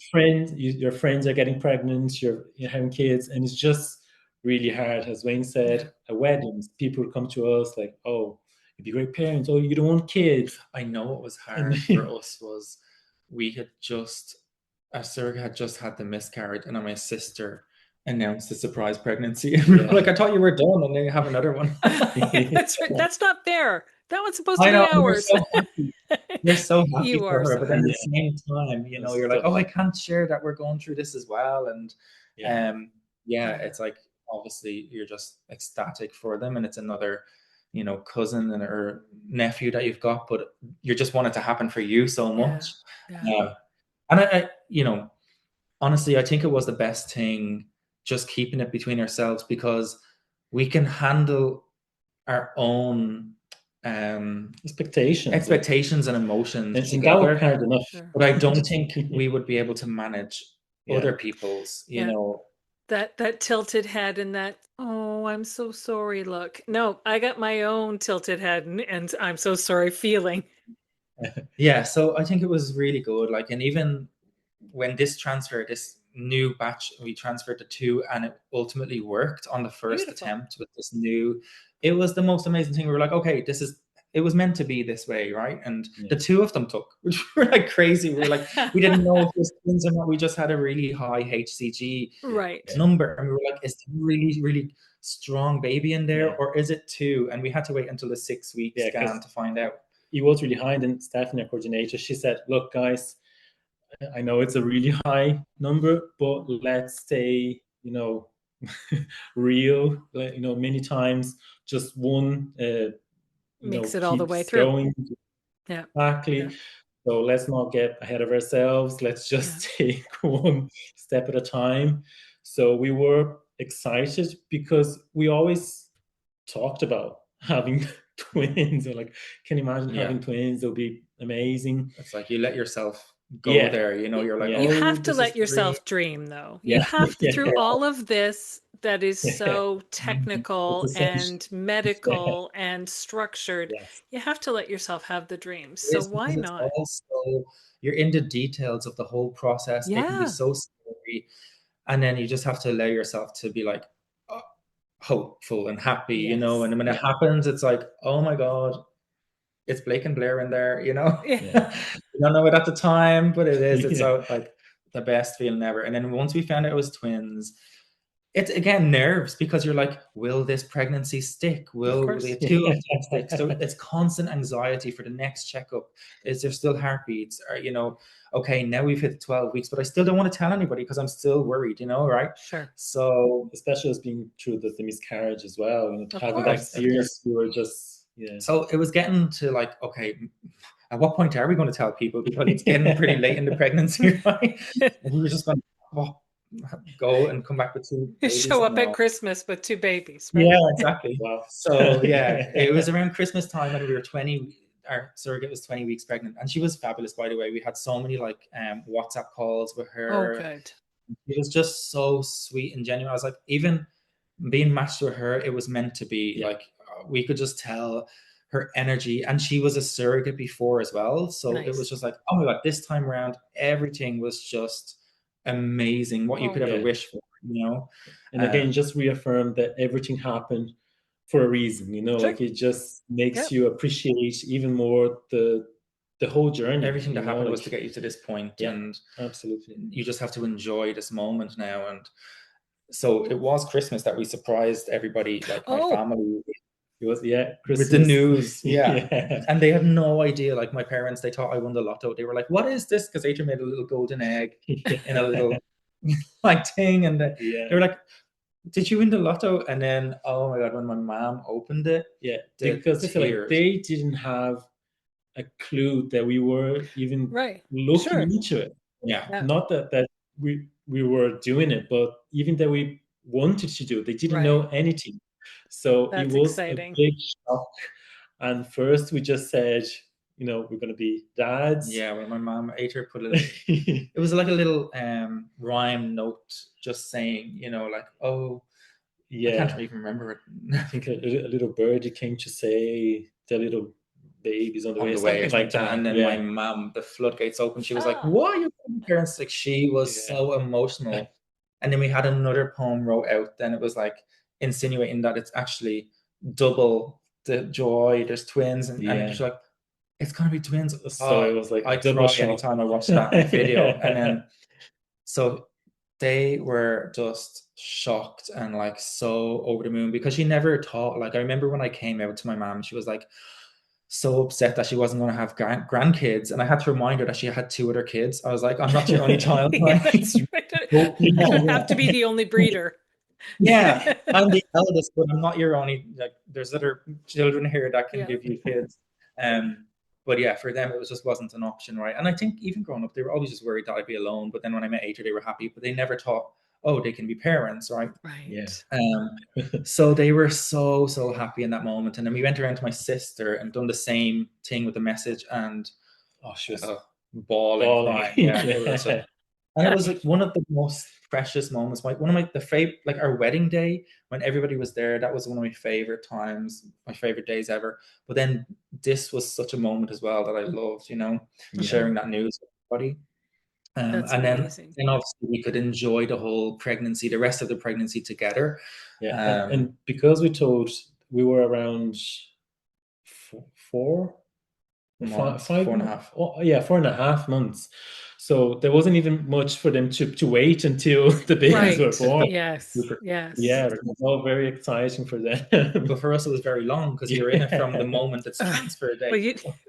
friends are getting pregnant, you're having kids, and it's just really hard. As Wayne said, at weddings, people would come to us like, oh, you'd be great parents, oh, you don't want kids. I know what was hard for us was our surrogate had just had the miscarriage, and my sister announced a surprise pregnancy. Like, I thought you were done, and then you have another one. That's right. That's not fair. That one's supposed to be ours. You're so happy for her, but then at the same time, you're like, oh, I can't share that we're going through this as well. And it's like, obviously you're just ecstatic for them, and it's another cousin or nephew that you've got, but you just want it to happen for you so much. And I honestly, I think it was the best thing, just keeping it between ourselves, because we can handle our own expectations and emotions and that was together. hard enough. Sure. But I don't think we would be able to manage Yeah. other people's, you Yeah. know. That tilted head and that, oh, I'm so sorry look. No, I got my own tilted head and I'm so sorry feeling. Yeah, so I think it was really good. Like, and even when this new batch, we transferred to 2, and it ultimately worked on the first Beautiful. attempt with this new. It was the most amazing thing. We were like, okay, it was meant to be this way, right? And the 2 of them took, which were like crazy. We were like, we didn't know if it was twins or not. We just had a really high HCG number, and we were like, is there really, really strong baby in there, or is it 2? And we had to wait until the 6-week scan to find out. It was really high. And then Stephanie, our coordinator, she said, look, guys, I know it's a really high number, but let's stay, real, many times just one, makes it all the way keeps through. Going. Yeah. Exactly. Yeah. So let's not get ahead of ourselves. Let's just take one step at a time. So we were excited because we always talked about having twins. Or like, can you imagine having twins? It'll be amazing. It's like you let yourself go there, you're like, you have to let yourself dream though. You have to, through all of this that is so technical and medical and structured, you have to let yourself have the dreams. So why not? Also, you're in the details of the whole process. It can be so scary, and then you just have to allow yourself to be like hopeful and happy, and when it happens, it's like, oh my God, it's Blake and Blair in there, you don't know it at the time, but it is. It's so like the best feeling ever. And then once we found out it was twins, it's again nerves, because you're like, will this pregnancy stick? Will the 2 of them stick? So it's constant anxiety for the next checkup. Is there still heartbeats? Or okay, now we've hit 12 weeks, but I still don't want to tell anybody because I'm still worried, right? Sure. So especially as being through the miscarriage as well, having that experience, we were just. Yeah. So it was getting to like, okay, at what point are we going to tell people? Because it's getting pretty late in the pregnancy, right? And we were just going to go and come back with 2 babies. Show up at Christmas with 2 babies, right? Yeah, exactly. Wow. So it was around Christmas time, and we were 20. Our surrogate was 20 weeks pregnant, and she was fabulous, by the way. We had so many like WhatsApp calls with her. Oh, good. It was just so sweet and genuine. I was like, even being matched with her, it was meant to be. Like, we could just tell her energy, and she was a surrogate before as well, so it was just like, oh my God, this time around everything was just amazing, what you could ever wish for, and again, just reaffirm that everything happened for a reason, like it just makes you appreciate even more the whole journey. Everything that happened was to get you to this point, and absolutely, you just have to enjoy this moment now. And so it was Christmas that we surprised everybody, like my family. It was Christmas. With the news, and they had no idea. Like my parents, they thought I won the lotto. They were like, "What is this?" Because Heitor made a little golden egg in a little like thing, and they were like, "Did you win the lotto?" And then, oh my God, when my mom opened it, because they didn't have a clue that we were even looking into it. Not that we were doing it, but even that we wanted to do it. They didn't know anything. So it was exciting. A big shock. And first we just said, we're going to be dads. Yeah, when my mom, Heitor, put it was like a little rhyme note just saying, like, oh, I can't even remember it. I think a little birdie came to say the little baby's on the way, something like that. And then my mom, the floodgates opened. She was like, "Why are you parents?" Like, she was so emotional. And then we had another poem wrote out. Then it was like insinuating that it's actually double the joy. There's twins, and she's like, "It's gonna be twins." So it was like I cry anytime I watch that video. And then so they were just shocked and like so over the moon, because she never thought, like, I remember when I came out to my mom, she was like so upset that she wasn't going to have grandkids, and I had to remind her that she had 2 other kids. I was like, I'm not your only child. That's right. I don't have to be the only breeder. I'm the eldest, but I'm not your only. Like, there's other children here that can give you kids. But yeah, for them, it just wasn't an option, right? And I think even growing up, they were always just worried that I'd be alone. But then when I met Ater, they were happy, but they never thought, oh, they can be parents, right? Right. So they were so happy in that moment. And then we went around to my sister and done the same thing with the message, and she was bawling, crying. Yeah, it was just, and it was like one of the most precious moments. Like one of the favorite, like our wedding day when everybody was there. That was one of my favorite times, my favorite days ever. But then this was such a moment as well that I loved, sharing that news with everybody. That's and amazing. then obviously we could enjoy the whole pregnancy, the rest of the pregnancy together. Yeah, and because we were around 4 months, 4.5. Oh, yeah, 4.5 months. So there wasn't even much for them to wait until the babies were born. Yes. Yeah, it was all very exciting for them. But for us, it was very long because you're in it from the moment it's transferred.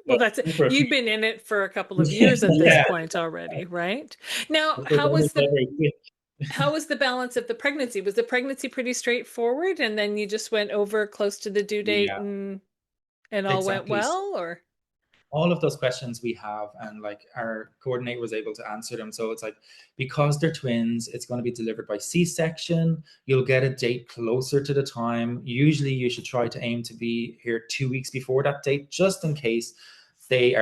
Well, that's it. You've been in it for a couple of years at this point already, right? Now, how was the balance of the pregnancy? Was the pregnancy pretty straightforward, and then you just went over close to the due date and all went well, or? All of those questions we have, and like our coordinator was able to answer them. So it's like, because they're twins, it's going to be delivered by C-section. You'll get a date closer to the time. Usually you should try to aim to be here 2 weeks before that date, just in case they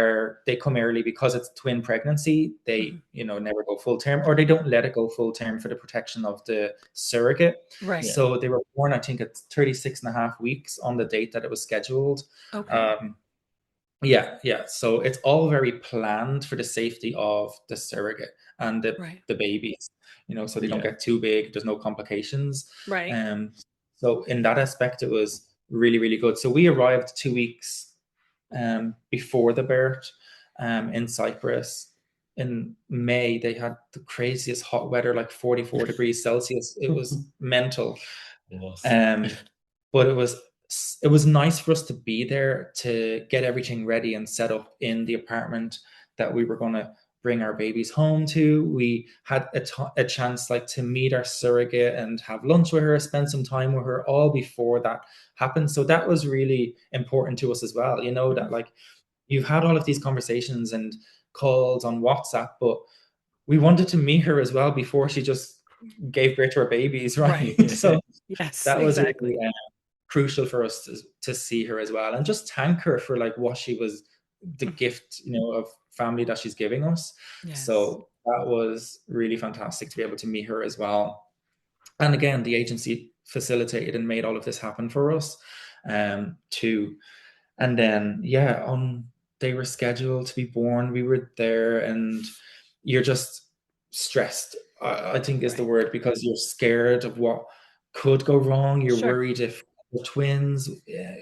come early, because it's twin pregnancy. They never go full term, or they don't let it go full term for the protection of the surrogate. Right. So they were born, I think, at 36.5 weeks on the date that it was scheduled. Okay. Yeah. So it's all very planned for the safety of the surrogate and the babies, so they don't get too big. There's no complications. Right. So in that aspect, it was really, really good. So we arrived 2 weeks before the birth in Cyprus. In May, they had the craziest hot weather, like 44 degrees Celsius. It was mental. But it was nice for us to be there, to get everything ready and set up in the apartment that we were going to bring our babies home to. We had a chance to meet our surrogate and have lunch with her, spend some time with her, all before that happened. So that was really important to us as well. That you've had all of these conversations and calls on WhatsApp, but we wanted to meet her as well before she just gave birth to our babies, right? So that was really crucial for us to see her as well, and just thank her for what she was, the gift of family that she's giving us. So that was really fantastic to be able to meet her as well. And again, the agency facilitated and made all of this happen for us too. And then they were scheduled to be born. We were there, and you're just stressed, I think is the word, because you're scared of what could go wrong. You're worried if the twins,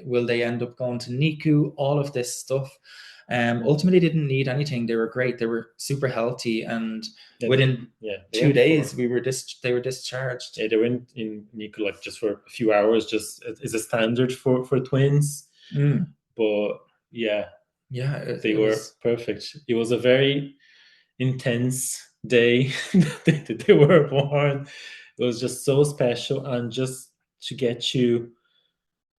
will they end up going to NICU? All of this stuff. Ultimately, they didn't need anything. They were great. They were super healthy, and within 2 days, they were discharged. They went in NICU just for a few hours, just as a standard for twins. But they were perfect. It was a very intense day that they were born. It was just so special, and just to get you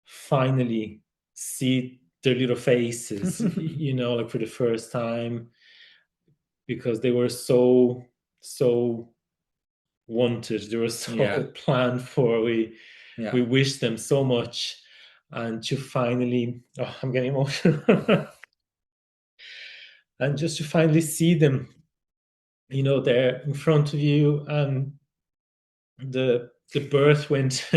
finally see their little faces, for the first time, because they were so wanted. They were so planned for. We wished them so much, and to finally, I'm getting emotional. And just to finally see them, there in front of you, and the birth went,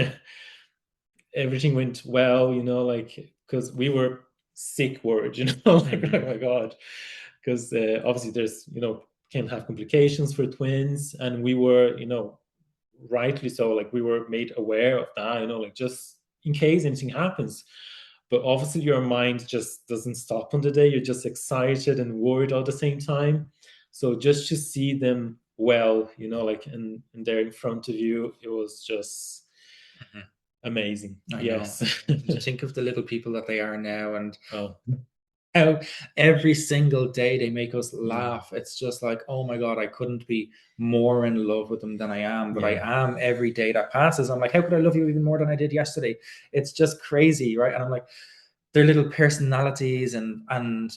everything went well, because we were sick worried, oh my God, because obviously there's, can have complications for twins, and we were, rightly so, we were made aware of that, just in case anything happens. But obviously your mind just doesn't stop on the day. You're just excited and worried all the same time. So just to see them well, and they're in front of you, it was just amazing. Yes. To think of the little people that they are now, and how every single day they make us laugh. It's just oh my God, I couldn't be more in love with them than I am. But I am every day that passes. I'm how could I love you even more than I did yesterday? It's just crazy, right? And I'm their little personalities and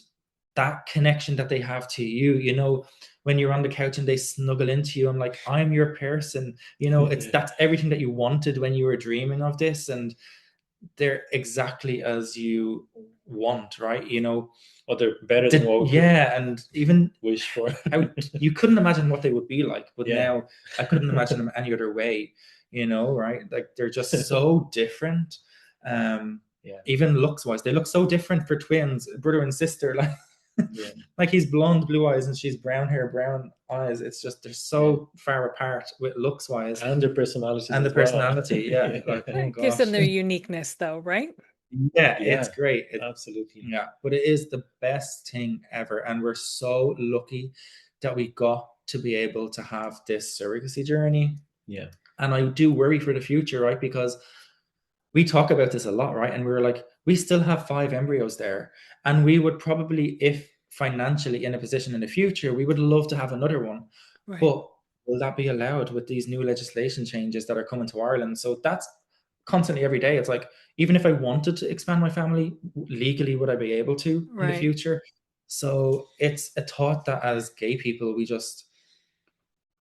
that connection that they have to you, you know, when you're on the couch and they snuggle into you, I'm like, I'm your person, you know, that's everything that you wanted when you were dreaming of this, and they're exactly as you want, right? You know, or they're better than what we and even wish for. you couldn't imagine what they would be like, but now I couldn't imagine them any other way, you know, right? Like they're just so different. Even looks wise, they look so different for twins, brother and sister. Like like he's blonde, blue eyes, and she's brown hair, brown eyes. It's just they're so far apart with looks wise, and their personalities and the personality. Like oh gosh, gives them their uniqueness, though, right? Yeah, it's great. Absolutely. Yeah, but it is the best thing ever, and we're so lucky that we got to be able to have this surrogacy journey. Yeah, and I do worry for the future, right? Because we talk about this a lot, right? And we were like, we still have 5 embryos there, and we would probably, if financially in a position in the future, we would love to have another one. Right. But will that be allowed with these new legislation changes that are coming to Ireland? So that's constantly every day. It's like, even if I wanted to expand my family legally, would I be able to in the future? So it's a thought that as gay people, we just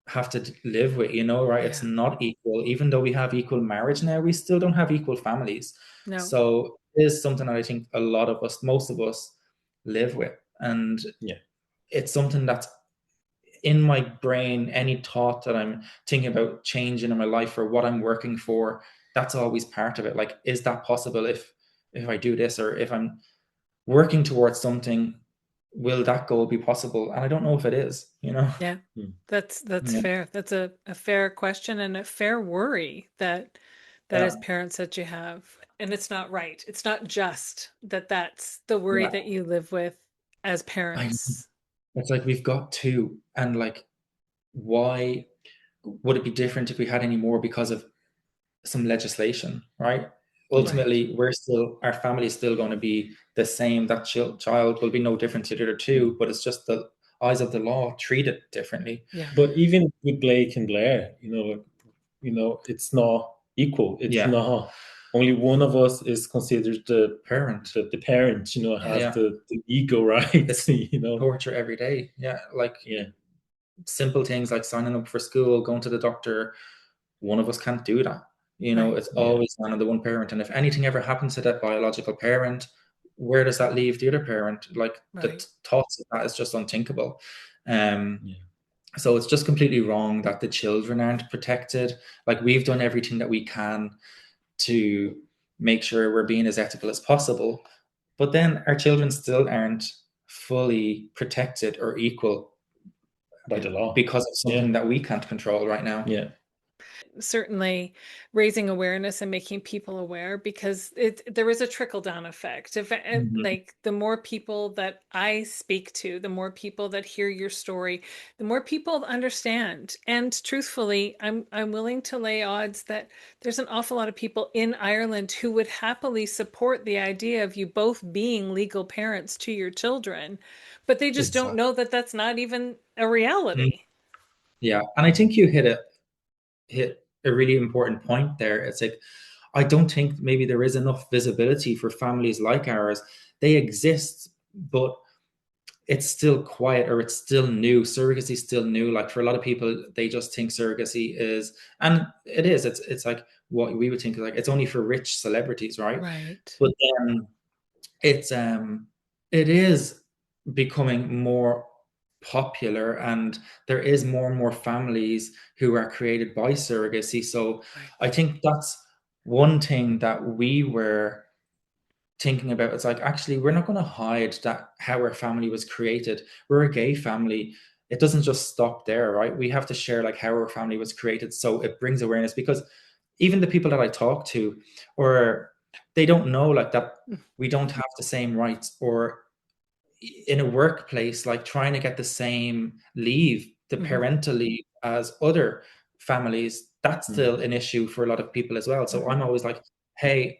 have to live with, you know, right? It's not equal. Even though we have equal marriage now, we still don't have equal families. No. So it is something that I think a lot of us, most of us, live with. And it's something that's in my brain. Any thought that I'm thinking about changing in my life or what I'm working for, that's always part of it. Like, is that possible if I do this, or if I'm working towards something, will that goal be possible? And I don't know if it is, you know? Yeah, that's fair. That's a fair question and a fair worry that as parents that you have. And it's not right. It's not just that's the worry that you live with as parents. It's like, we've got 2, and like, why would it be different if we had any more because of some legislation, right? Ultimately, our family is still going to be the same. That child will be no different to the other 2, but it's just the eyes of the law treat it differently. Yeah. But even with Blake and Blair, you know, it's not equal. It's not. Only one of us is considered the parent. The parent, you know, has the ego, right? It's, you know, torture every day. Simple things like signing up for school, going to the doctor. One of us can't do that. You know, it's always one of the one parent. And if anything ever happens to that biological parent, where does that leave the other parent? Like the thoughts of that is just unthinkable. So it's just completely wrong that the children aren't protected. Like, we've done everything that we can to make sure we're being as ethical as possible, but then our children still aren't fully protected or equal by the law because of something that we can't control right now. Certainly raising awareness and making people aware, because there is a trickle-down effect. If like, the more people that I speak to, the more people that hear your story, the more people understand. And truthfully, I'm willing to lay odds that there's an awful lot of people in Ireland who would happily support the idea of you both being legal parents to your children, but they just don't know that that's not even a reality. Yeah, and I think you hit a really important point there. It's like, I don't think maybe there is enough visibility for families like ours. They exist, but it's still quiet, or it's still new. Surrogacy is still new. Like, for a lot of people, they just think surrogacy is, and it is, it's like what we would think, like, it's only for rich celebrities, right? But then it is becoming more popular, and there is more and more families who are created by surrogacy. So I think that's one thing that we were thinking about. It's like, actually, we're not going to hide that how our family was created. We're a gay family. It doesn't just stop there, right? We have to share like how our family was created, so it brings awareness. Because even the people that I talk to, or they don't know like that we don't have the same rights, or in a workplace, like trying to get the same leave, the parental leave, as other families, that's still an issue for a lot of people as well. So I'm always like, hey,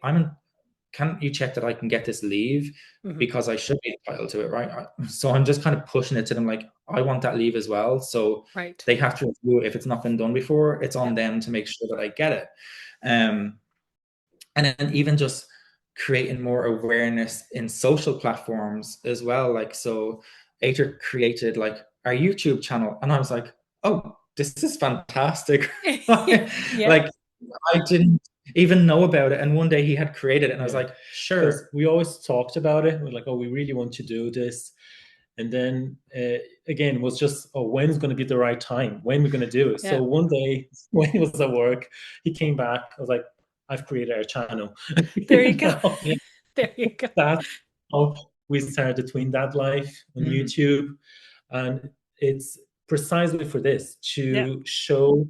can't you check that I can get this leave, because I should be entitled to it, right? So I'm just kind of pushing it to them, like, I want that leave as well. So they have to review it. If it's not been done before, it's on them to make sure that I get it. And then even just creating more awareness in social platforms as well. Like, so Ater created like our YouTube channel, and I was like, oh, this is fantastic. Like, I didn't even know about it, and one day he had created it, and I was like, sure. We always talked about it. We're like, oh, we really want to do this. And then again, it was just, oh, when's going to be the right time? When we're going to do it? So one day when he was at work, he came back. I was like, I've created our channel. There you go. There you go. That's how we started Twin Dad Life on YouTube. And it's precisely for this, to show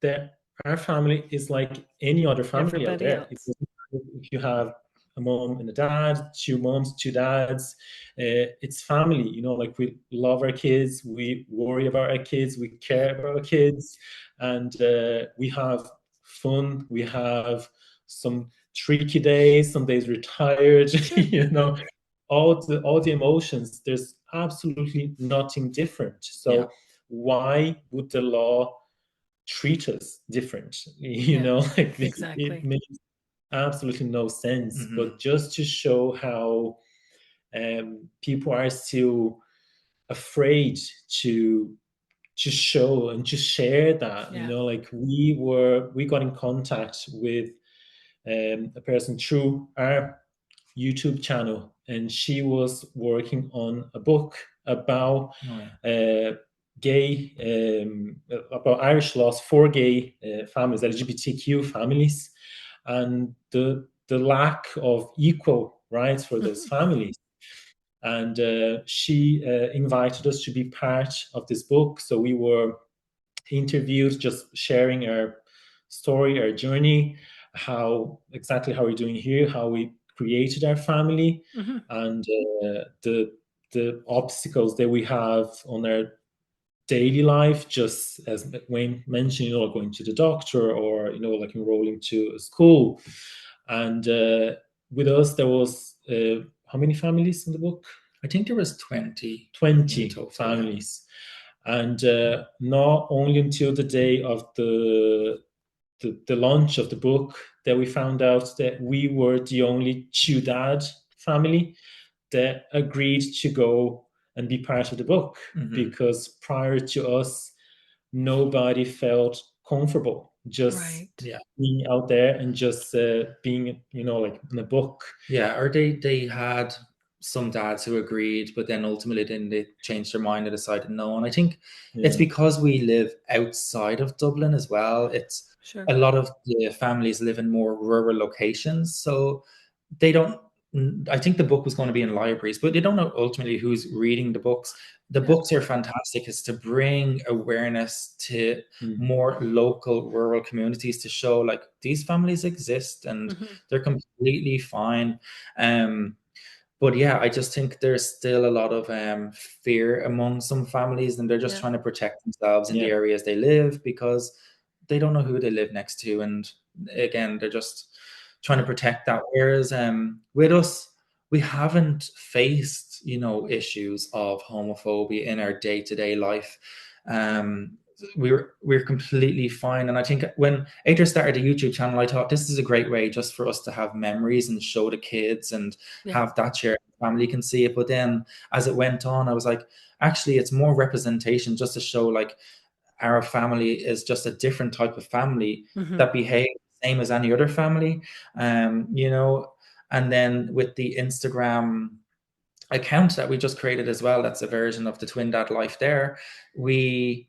that our family is like any other family out there. If you have a mom and a dad, 2 moms, 2 dads, it's family. You know, like, we love our kids, we worry about our kids, we care about our kids, and we have fun. We have some tricky days, some days we're tired. You know, all the emotions. There's absolutely nothing different. So why would the law treat us different? You know, like, it makes absolutely no sense. But just to show how people are still afraid to show and to share that. You know, like, we got in contact with a person through our YouTube channel, and she was working on a book about gay, about Irish laws for gay families, LGBTQ families, and the lack of equal rights for those families. And she invited us to be part of this book. So we were interviewed, just sharing our story, our journey, how we're doing here, how we created our family, and the obstacles that we have on our daily life, just as Wayne mentioned, you know, like going to the doctor, or, you know, like enrolling to a school. And with us, there was how many families in the book? I think there was 20 families. And not only until the day of the launch of the book that we found out that we were the only 2 dad family that agreed to go and be part of the book, because prior to us, nobody felt comfortable just being out there and just being, you know, like, in a book. Or they had some dads who agreed, but then ultimately then they changed their mind and decided no. And I think it's because we live outside of Dublin as well. It's a lot of the families live in more rural locations, so they don't. I think the book was going to be in libraries, but they don't know ultimately who's reading the books. The books are fantastic. It's to bring awareness to more local rural communities, to show like these families exist and they're completely fine. But yeah, I just think there's still a lot of fear among some families, and they're just trying to protect themselves in the areas they live, because they don't know who they live next to. And again, they're just trying to protect that. Whereas with us, we haven't faced, you know, issues of homophobia in our day-to-day life. We're completely fine. And I think when Ater started a YouTube channel, I thought this is a great way just for us to have memories and show the kids and have that shared family can see it. But then as it went on, I was like, actually, it's more representation, just to show like our family is just a different type of family that behaves the same as any other family. You know, and then with the Instagram account that we just created as well, that's a version of the Twin Dad Life there, we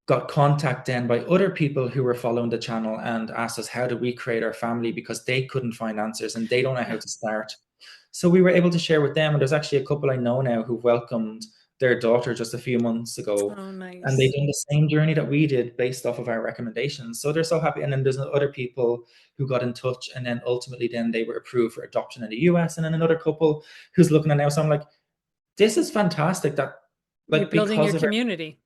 got contact then by other people who were following the channel and asked us, how do we create our family? Because they couldn't find answers and they don't know how to start. So we were able to share with them. And there's actually a couple I know now who welcomed their daughter just a few months ago. Oh, nice. And they've done the same journey that we did based off of our recommendations. So they're so happy. And then there's other people who got in touch, and then ultimately then they were approved for adoption in the US. And then another couple who's looking at now. So I'm like, this is fantastic that, like, you're building your community.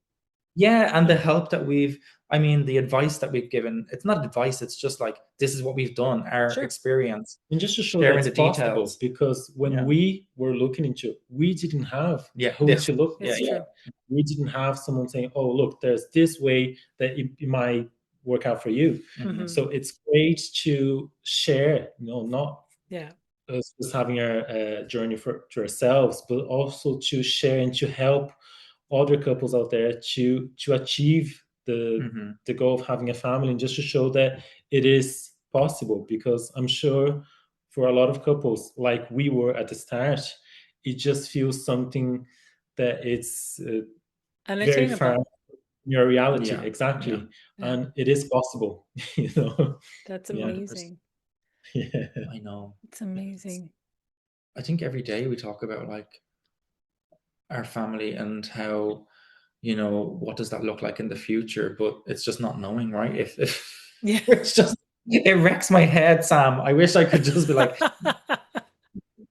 And the help that the advice that we've given, it's not advice, it's just like, this is what we've done, our experience. And just to show that it's possible, because when we were looking into it, we didn't have who to look. We didn't have someone saying, oh, look, there's this way that it might work out for you. So it's great to share, you know, not us just having our journey to ourselves, but also to share and to help other couples out there to achieve the goal of having a family, and just to show that it is possible. Because I'm sure for a lot of couples, like we were at the start, it just feels something that it's very far unattainable. from your reality. Yeah. Exactly. Yeah. And it is possible, you know. That's Yeah. amazing. Yeah. I know. It's amazing. I think every day we talk about like our family and how, you know, what does that look like in the future? But it's just not knowing, right? If Yeah. it's just, it wrecks my head, Sam. I wish I could just be like,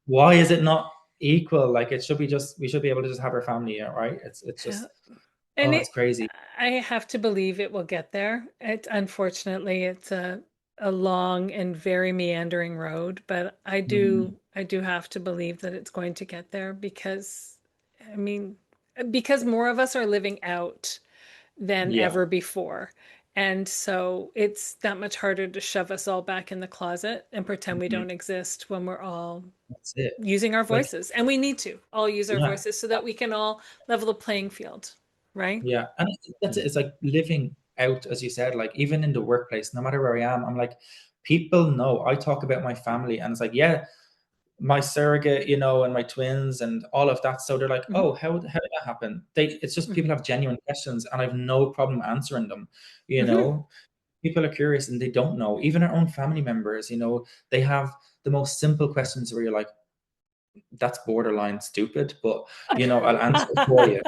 why is it not equal? Like it should be just, we should be able to just have our family, yeah, right? It's just, And it's crazy. I have to believe it will get there. Unfortunately, it's a long and very meandering road, but I do have to believe that it's going to get there, because I mean, because more of us are living out than Yeah. ever before. And so it's that much harder to shove us all back in the closet and pretend we don't exist when we're all That's it. using our Like, voices. And we need to all use our yeah. voices so that we can all level the playing field, right? Yeah. And that's it. It's like living out, as you said, like even in the workplace, no matter where I am, I'm like, people know I talk about my family, and it's like, yeah, my surrogate, you know, and my twins and all of that. So they're like, oh, how did that happen? It's just people have genuine questions, and I have no problem answering them. You know, people are curious and they don't know. Even our own family members, you know, they have the most simple questions where you're like, that's borderline stupid, but you know, I'll answer it for you.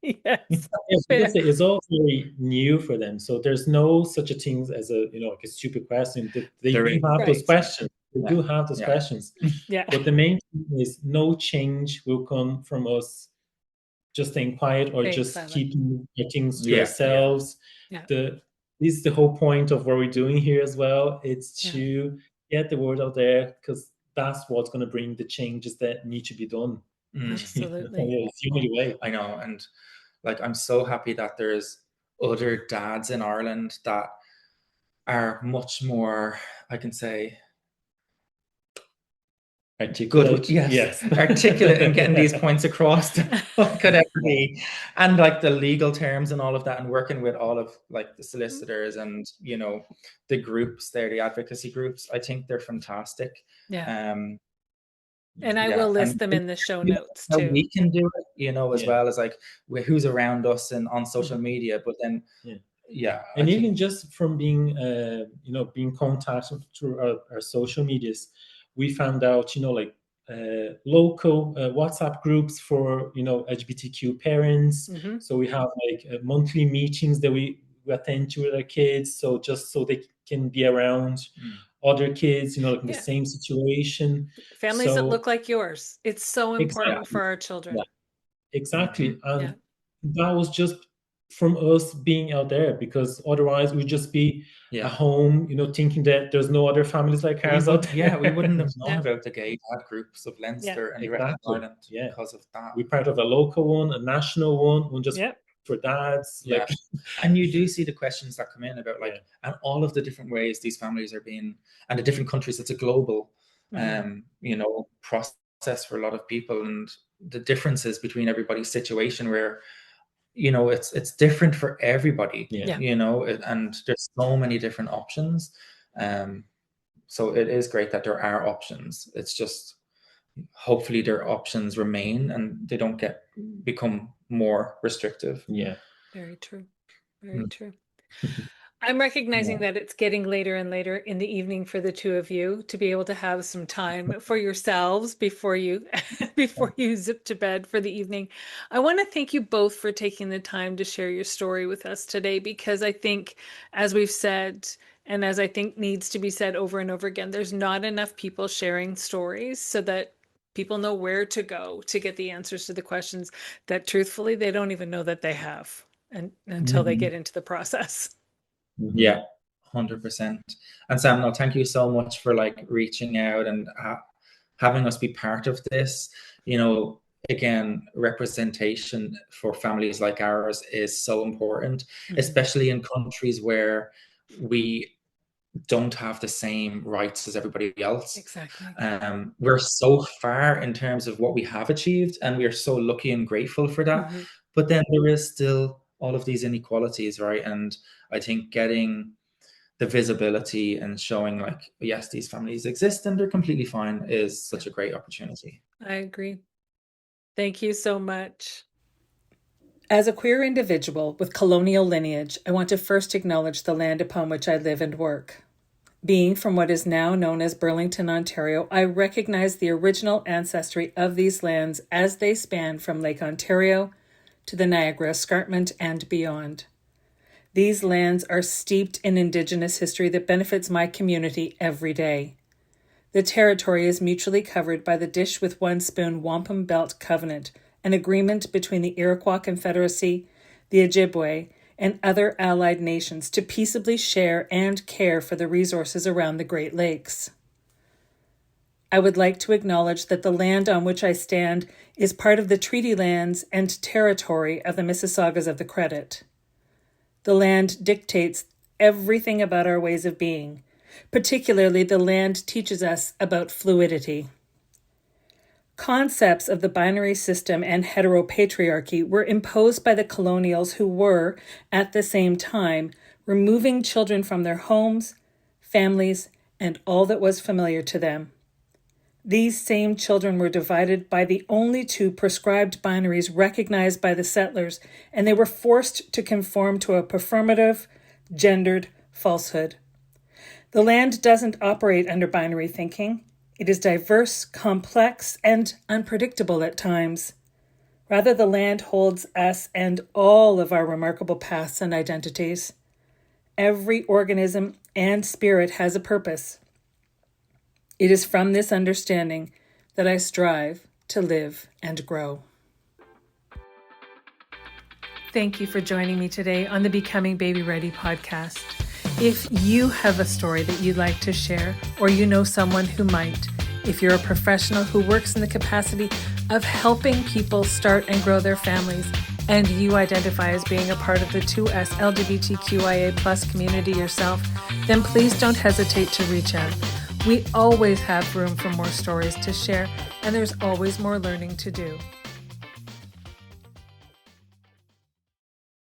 Yes. It's all very new for them, so there's no such a thing as a, you know, like a stupid question. They do have those questions. They do have those questions. Yeah. But the main thing is no change will come from us just staying quiet or Staying just silent. keeping the things to Yeah. ourselves. Yeah. This is the whole point of what we're doing here as well. It's to get the word out there, because that's what's going to bring the changes that need to be done. Absolutely. It's the only way. I know. And like, I'm so happy that there's other dads in Ireland that are much more, I can say, Articulate. good, yes. Articulate and getting these points across that could ever be, and like the legal terms and all of that, and working with all of like the solicitors and, you know, the groups there, the advocacy groups. I think they're fantastic. Yeah. And I will list them in the show notes how too. we can do it, you know, as well as like who's around us and on social media, but then and even just from being you know, being contacted through our social medias, we found out, you know, like local WhatsApp groups for, you know, LGBTQ parents. So we have like monthly meetings that we attend to with our kids, so just so they can be around other kids, you know, like in the same situation. Families that look like yours. It's so important for our children. Exactly. And that was just from us being out there, because otherwise we'd just be at home, you know, thinking that there's no other families like ours out there. Yeah, we wouldn't have known about the gay dad groups of Leinster and the rest of Ireland because of that. We're part of a local one, a national one just for dads. Like, and you do see the questions that come in about like, and all of the different ways these families are being, and the different countries. It's a global, you know, process for a lot of people, and the differences between everybody's situation where, you know, it's different for everybody, you know, and there's so many different options. So it is great that there are options. It's just, hopefully their options remain and they don't become more restrictive. Very true. Very true. I'm recognizing that it's getting later and later in the evening for the two of you to be able to have some time for yourselves before you zip to bed for the evening. I want to thank you both for taking the time to share your story with us today, because I think, as we've said, and as I think needs to be said over and over again, there's not enough people sharing stories so that people know where to go to get the answers to the questions that truthfully they don't even know that they have until they get into the process. Yeah, 100%. And Sam, no, thank you so much for like reaching out and having us be part of this. You know, again, representation for families like ours is so important, especially in countries where we don't have the same rights as everybody else. Exactly. We're so far in terms of what we have achieved, and we are so lucky and grateful for that. Mm-hmm. But then there is still all of these inequalities, right? And I think getting the visibility and showing like, yes, these families exist and they're completely fine is such a great opportunity. I agree. Thank you so much. As a queer individual with colonial lineage, I want to first acknowledge the land upon which I live and work. Being from what is now known as Burlington, Ontario, I recognize the original ancestry of these lands as they span from Lake Ontario to the Niagara Escarpment and beyond. These lands are steeped in Indigenous history that benefits my community every day. The territory is mutually covered by the Dish with One Spoon Wampum Belt Covenant, an agreement between the Iroquois Confederacy, the Ojibwe, and other allied nations to peaceably share and care for the resources around the Great Lakes. I would like to acknowledge that the land on which I stand is part of the treaty lands and territory of the Mississaugas of the Credit. The land dictates everything about our ways of being. Particularly, the land teaches us about fluidity. Concepts of the binary system and heteropatriarchy were imposed by the colonials who were, at the same time, removing children from their homes, families, and all that was familiar to them. These same children were divided by the only two prescribed binaries recognized by the settlers, and they were forced to conform to a performative, gendered falsehood. The land doesn't operate under binary thinking. It is diverse, complex, and unpredictable at times. Rather, the land holds us and all of our remarkable pasts and identities. Every organism and spirit has a purpose. It is from this understanding that I strive to live and grow. Thank you for joining me today on the Becoming Baby Ready podcast. If you have a story that you'd like to share, or you know someone who might, if you're a professional who works in the capacity of helping people start and grow their families, and you identify as being a part of the 2S LGBTQIA+ community yourself, then please don't hesitate to reach out. We always have room for more stories to share, and there's always more learning to do.